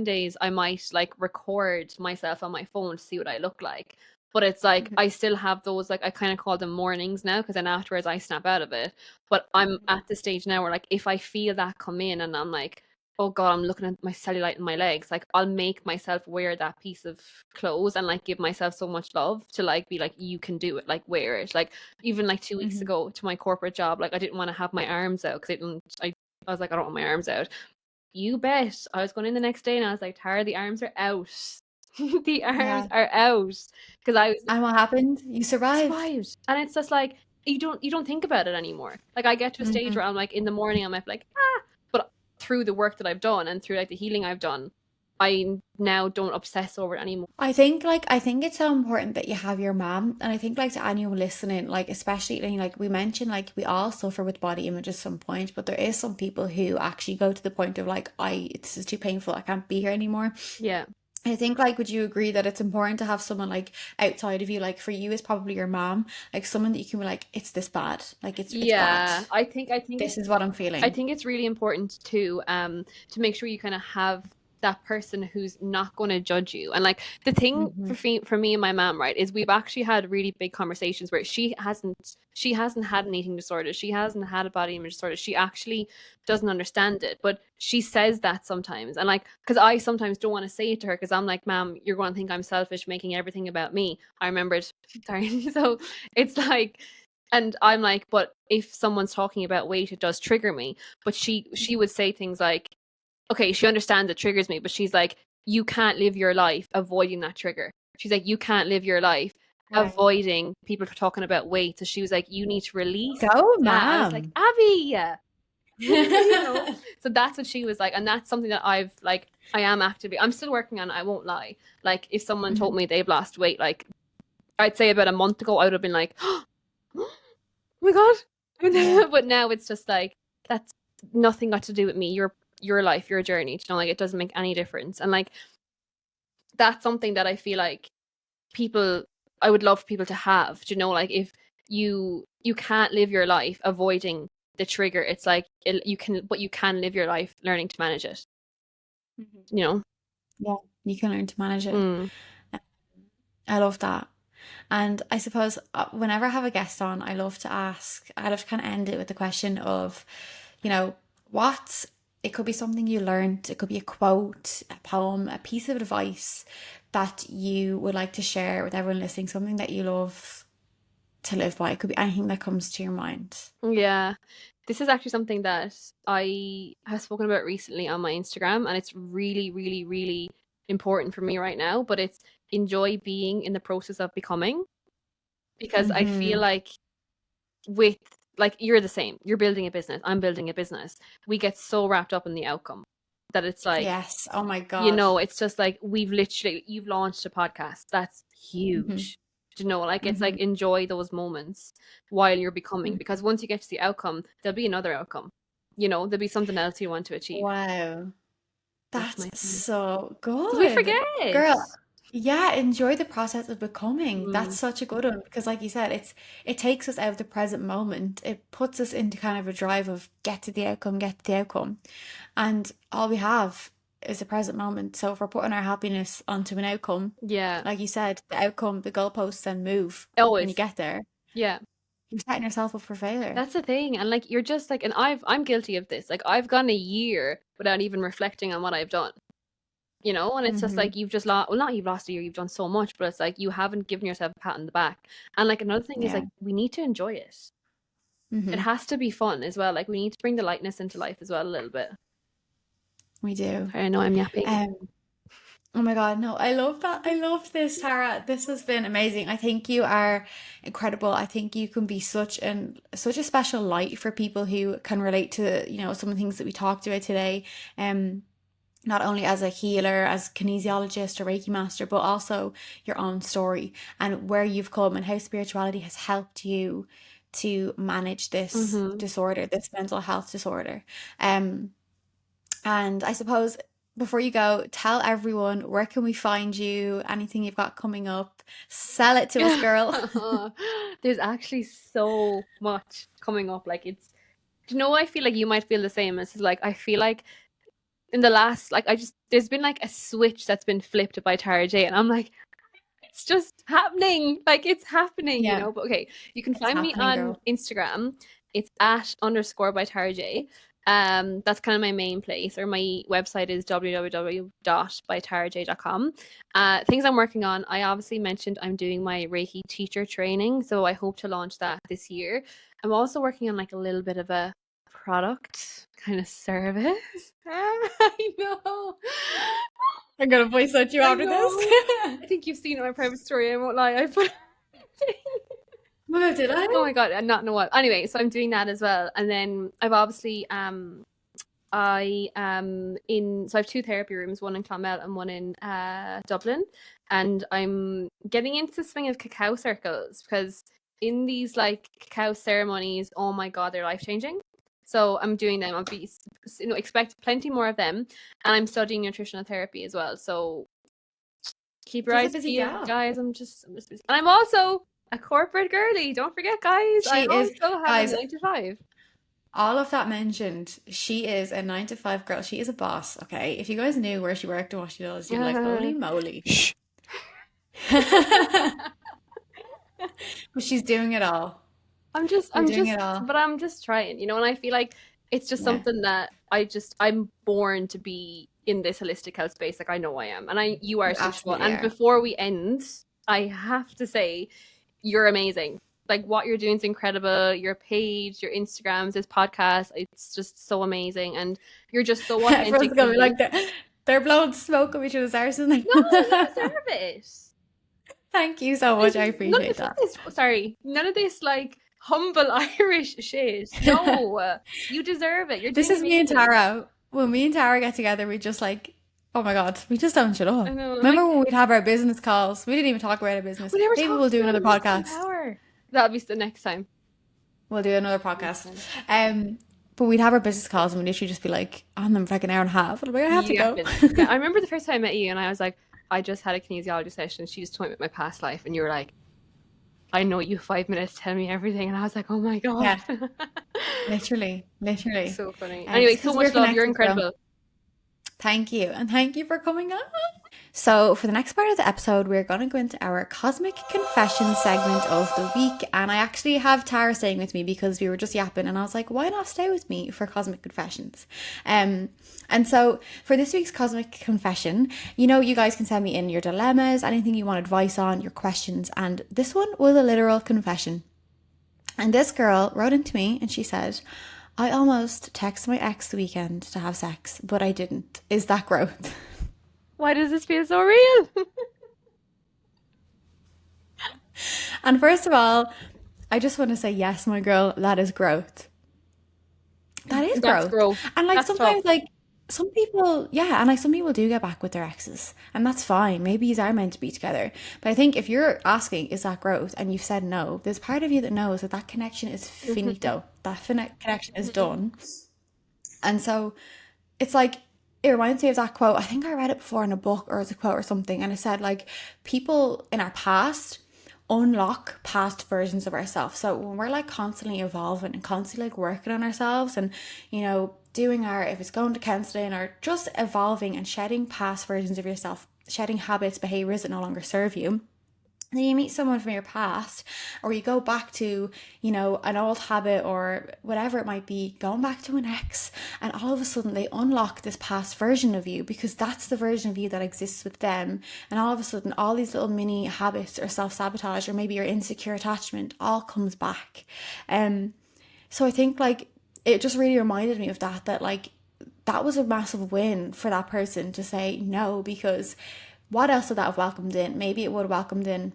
days I might like record myself on my phone to see what I look like, but it's like Mhm. I still have those, like, I kind of call them mornings now, because then afterwards I snap out of it. But I'm at the stage now where, like, if I feel that come in and I'm like, oh god, I'm looking at my cellulite in my legs, like, I'll make myself wear that piece of clothes and like give myself so much love to like be like, you can do it, like, wear it. Like, even like 2 weeks Mhm. ago to my corporate job, like, I didn't want to have my arms out because I was like, I don't want my arms out. You bet. I was going in the next day and I was like, Tara, the arms are out. The arms Yeah. are out because I was And what happened? You survived. survived. And it's just like you don't think about it anymore. Like I get to a stage Mhm. where I'm like in the morning I'm like but through the work that I've done and through like the healing I've done, I now don't obsess over it anymore. I think it's so important that you have your mom, and I think like to anyone listening, like especially like we mentioned, like we all suffer with body image at some point, but there is some people who actually go to the point of like this is too painful, I can't be here anymore. Yeah. I think like would you agree that it's important to have someone like outside of you, like for you is probably your mom, like someone that you can be like, it's this bad, like it's bad. Yeah. I think This is what I'm I feeling. think it's really important to make sure you kind of have that person who's not going to judge you. And like the thing Hmm. for me and my mom, right, is we've actually had really big conversations where she hasn't had an eating disorder, she hasn't had a body image disorder, she actually doesn't understand it, but she says that sometimes. And like because I sometimes don't want to say it to her because I'm like, ma'am, you're going to think I'm selfish making everything about me. I remembered. Sorry. So it's like and I'm like, but if someone's talking about weight, it does trigger me. But she would say things like, okay, she understands it triggers me, but she's like, you can't live your life avoiding that trigger. She's like, you can't live your life Right. avoiding people talking about weight. So she was like, you need to release Go, that. I was like, mom. Abby, you know. So that's what she was like, and that's something that I've like. I am actively. I'm still working on it. I won't lie. Like, if someone told Mhm. me they've lost weight, like I'd say about a month ago, I would have been like, oh my Yeah. god. But now it's just like that's nothing got to do with me. Your life, your journey, you know, like it doesn't make any difference. And like that's something that I feel like people I would love people to have, you know, like if you can't live your life avoiding the trigger, it's like you can, but you can live your life learning to manage it, Mhm. you know. Yeah, you can learn to manage it. Mm. I love that. And I suppose whenever I have a guest on, I love to kind of end it with the question of, you know, what it could be something you learned, it could be a quote, a poem, a piece of advice that you would like to share with everyone listening, something that you love to live by. It could be anything that comes to your mind. Yeah. This is actually something that I have spoken about recently on my Instagram, and it's really, really, really important for me right now. But it's enjoy being in the process of becoming, because I feel Mm-hmm. like with like you're the same. You're building a business. I'm building a business. We get so wrapped up in the outcome that it's like, Yes. Oh my you God. know, it's just like you've launched a podcast. That's Mm-hmm. huge. You know, like it's Mm-hmm. like enjoy those moments while you're becoming, because once you get to the outcome, there'll be another outcome. You know, there'll be something else you want to achieve. Wow. That's That's my thing. so Because we good. forget. Girl, yeah, enjoy the process of becoming. That's Mm, such a good one because like you said, it takes us out of the present moment. It puts us into kind of a drive of get to the outcome, get to the outcome. And all we have is the present moment. So if we're putting our happiness onto an outcome, yeah. like you said, the outcome, the goalposts then move when you Always. get there. Yeah. You're setting yourself up for failure. That's the thing. And like you're just like, and I'm guilty of this. Like I've gone a year without even reflecting on what I've done. You know, and it's just Hmm. like you've just lost, well, not you've lost a year, you've done so much, but it's like you haven't given yourself a pat on the back. And like another thing is Yeah. like we need to enjoy it. It Hmm. has to be fun as well. Like we need to bring the lightness into life as well a little bit. We do. I know I'm yapping. Um, Oh my God, no, I love that. I love this, Tara. This has been amazing. I think you are incredible. I think you can be such a special light for people who can relate to, some of the things that we talked about today. Um, not only as a healer, as kinesiologist or Reiki master, but also your own story and where you've come and how spirituality has helped you to manage this Mm-hmm. disorder, this mental health disorder. Um, and I suppose before you go, tell everyone where can we find you, anything you've got coming up. Sell it to us, girl. There's actually so much coming up. Like it's, you know, I feel like you might feel the same. It's like I feel like in the last, like I just there's been like a switch that's been flipped by Tara J, and I'm like, it's just happening. Like it's happening, you Yeah, know. But okay, you can it's find me happening, on girl. Instagram. It's at underscore by Tara J. That's kind of my main place, or my website is www.bytaraj.com. Things I'm working on. I obviously mentioned I'm doing my Reiki teacher training, so I hope to launch that this year. I'm also working on like a little bit of a product kind of service. I know. I'm gonna voice out you I after know. this. I think you've seen my private story. I won't lie. I put. Well, did I? Oh my god, not in a while. Anyway, so I'm doing that as well, and then I've obviously I am in. So I have two therapy rooms, one in Clonmel and one in Dublin, and I'm getting into the swing of cacao circles because in these like cacao ceremonies, oh my god, they're life changing. So I'm doing them. I'll be, expect plenty more of them, and I'm studying nutritional therapy as well. So keep your She's a eyes busy peeled, gal. guys. I'm just busy. And I'm also a corporate girly. Don't forget, guys. I She is, also have a guys, 9 to 5. all of that mentioned, she is a 9 to 5 girl. She is a boss, okay? If you guys knew where she worked and what she does, you'd be like, holy moly. Shh. But she's doing it all. I'm You're doing it all. but I'm just trying, and I feel like it's just Yeah, something that I'm born to be in this holistic health space. Like I know I am, and you are you too. absolutely And are. before we end, I have to say, you're amazing. Like what you're doing is incredible. Your page, your Instagrams, this podcast, it's just so amazing, and you're just so Everyone's authentically gonna be you. like, they're blowing smoke up each other's arse. No, you deserve it. Thank you so much. I appreciate that. None of this like humble Irish shit. No, you deserve it. You're This doing is me and amazing. Tara. When me and Tara get together, we just like, oh my God, we just don't shut I up. know. Remember when we'd have our business calls? We didn't even talk about our business. We never Maybe we'll talked do about another it. That's the podcast. power. That'll be the next time. We'll do another podcast. But we'd have our business calls and we'd literally just be like on them for like an hour and a half. And I'm like, I have to go. Yeah, I remember the first time I met you, and I was like, I just had a kinesiology session. She just told me about my past life, and you were like, I know you 5 minutes, tell me everything, and I was like, oh my god. Yeah, literally. So funny. It's Anyway, so because we're much love. You're connected, girl. incredible. Thank you. And thank you for coming on. So, for the next part of the episode, we're going to go into our Cosmic Confession segment of the week. And I actually have Tara staying with me because we were just yapping. And I was like, why not stay with me for Cosmic Confessions? And so, for this week's Cosmic Confession, you guys can send me in your dilemmas, anything you want advice on, your questions. And this one was a literal confession. And this girl wrote into me and she said, I almost texted my ex the weekend to have sex, but I didn't. Is that growth? Why does this feel so real? And first of all, I just want to say, yes, my girl, that is growth. That is That's growth. growth. And like That's tough. sometimes, like some people, yeah, and like some people do get back with their exes, and that's fine. Maybe you are meant to be together. But I think if you're asking, is that growth, and you've said no, there's part of you that knows that that connection is finito, that connection is done. And so it's like, it reminds me of that quote. I think I read it before in a book or as a quote or something. And it said, like, people in our past unlock past versions of ourselves. So when we're like constantly evolving and constantly like working on ourselves and, doing if it's going to counseling or just evolving and shedding past versions of yourself, shedding habits, behaviors that no longer serve you, then you meet someone from your past, or you go back to, an old habit or whatever it might be, going back to an ex, and all of a sudden they unlock this past version of you because that's the version of you that exists with them. And all of a sudden, all these little mini habits or self-sabotage or maybe your insecure attachment all comes back. So I think like it just really reminded me of that like that was a massive win for that person to say no, because what else would that have welcomed in? Maybe it would have welcomed in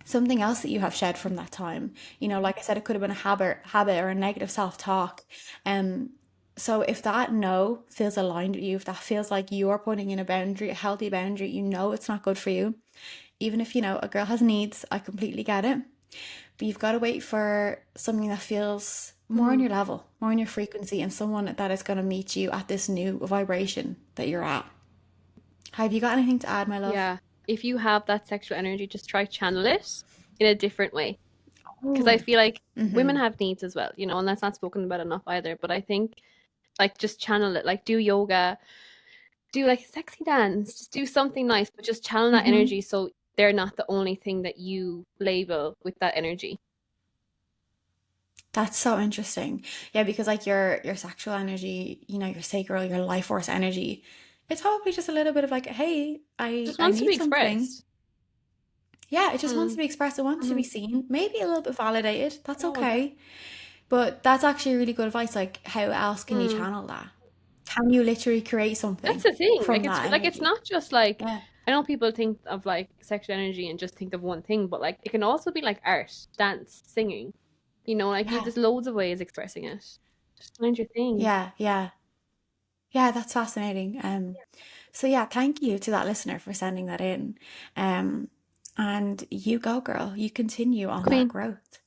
something else that you have shed from that time. Like I said, it could have been a habit or a negative self-talk. So if that no feels aligned with you, if that feels like you're putting in a boundary, a healthy boundary, it's not good for you. Even if, a girl has needs, I completely get it. But you've got to wait for something that feels more on your level, more on your frequency, and someone that is going to meet you at this new vibration that you're at. Have you got anything to add, my love? Yeah. If you have that sexual energy, just try channel it in a different way. Because I feel like women have needs as well, and that's not spoken about enough either. But I think like just channel it, like do yoga, do like a sexy dance, just do something nice, but just channel that energy so they're not the only thing that you label with that energy. That's so interesting. Yeah, because like your sexual energy, your sacral, your life force energy, it's probably just a little bit of like, hey, I wants to need be something. expressed. Yeah, it just wants to be expressed. It wants to be seen. Maybe a little bit validated. That's okay. But that's actually really good advice. Like, how else can you channel that? can you literally create something That's the thing. from Like it's that like it's energy? not just like Yeah. I know people think of like sexual energy and just think of one thing, but like it can also be like art, dance, singing. You know, like Yeah. there's loads of ways expressing it. Just find your thing. Yeah. Yeah. Yeah, that's fascinating. So yeah, thank you to that listener for sending that in. And you go, girl. You continue on that Queen. growth.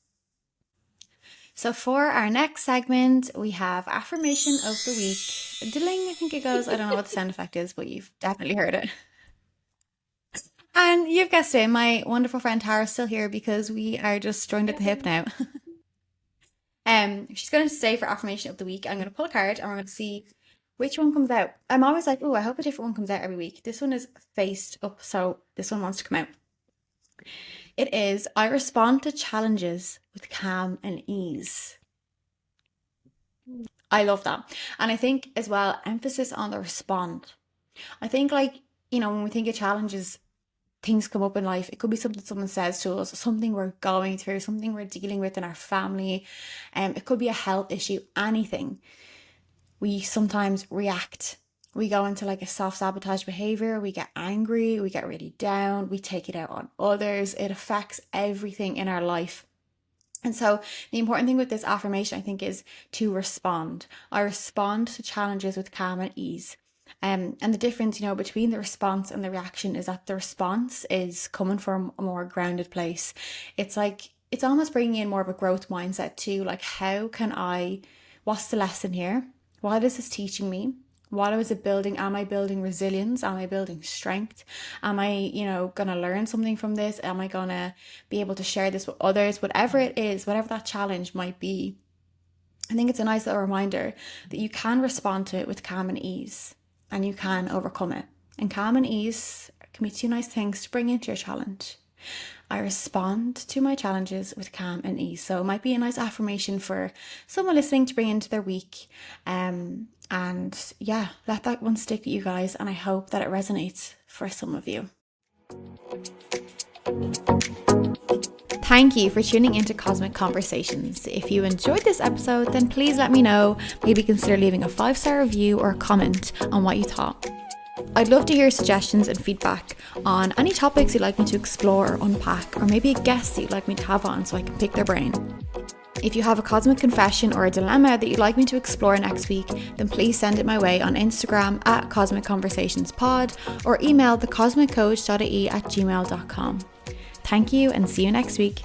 So for our next segment, we have affirmation of the week. Dilling, I think it goes. I don't know what the sound effect is, but you've definitely heard it. And you've guessed it, my wonderful friend Tara's still here because we are just joined at the hip now. She's going to stay for affirmation of the week. I'm going to pull a card and we're going to see which one comes out. I'm always like, oh, I hope a different one comes out every week. This one is faced up, so this one wants to come out. It is, I respond to challenges with calm and ease. I love that. And I think as well, emphasis on the respond. I think like, when we think of challenges, things come up in life. It could be something someone says to us, something we're going through, something we're dealing with in our family. It could be a health issue, anything. We sometimes react. We go into like a self-sabotage behavior. We get angry. We get really down. We take it out on others. It affects everything in our life. And so the important thing with this affirmation, I think, is to respond. I respond to challenges with calm and ease. And the difference, between the response and the reaction is that the response is coming from a more grounded place. It's like, it's almost bringing in more of a growth mindset too. Like, what's the lesson here? What is this teaching me? What is it building? Am I building resilience? Am I building strength? Am I, going to learn something from this? Am I going to be able to share this with others? Whatever it is, whatever that challenge might be, I think it's a nice little reminder that you can respond to it with calm and ease and you can overcome it. And calm and ease can be two nice things to bring into your challenge. I respond to my challenges with calm and ease. So it might be a nice affirmation for someone listening to bring into their week. And yeah, let that one stick with you guys. And I hope that it resonates for some of you. Thank you for tuning into Cosmic Conversations. If you enjoyed this episode, then please let me know. Maybe consider leaving a 5-star review or a comment on what you thought. I'd love to hear suggestions and feedback on any topics you'd like me to explore or unpack, or maybe a guest that you'd like me to have on so I can pick their brain. If you have a cosmic confession or a dilemma that you'd like me to explore next week, then please send it my way on Instagram at Cosmic Conversations Pod or email thecosmiccoach.ie@gmail.com. Thank you and see you next week.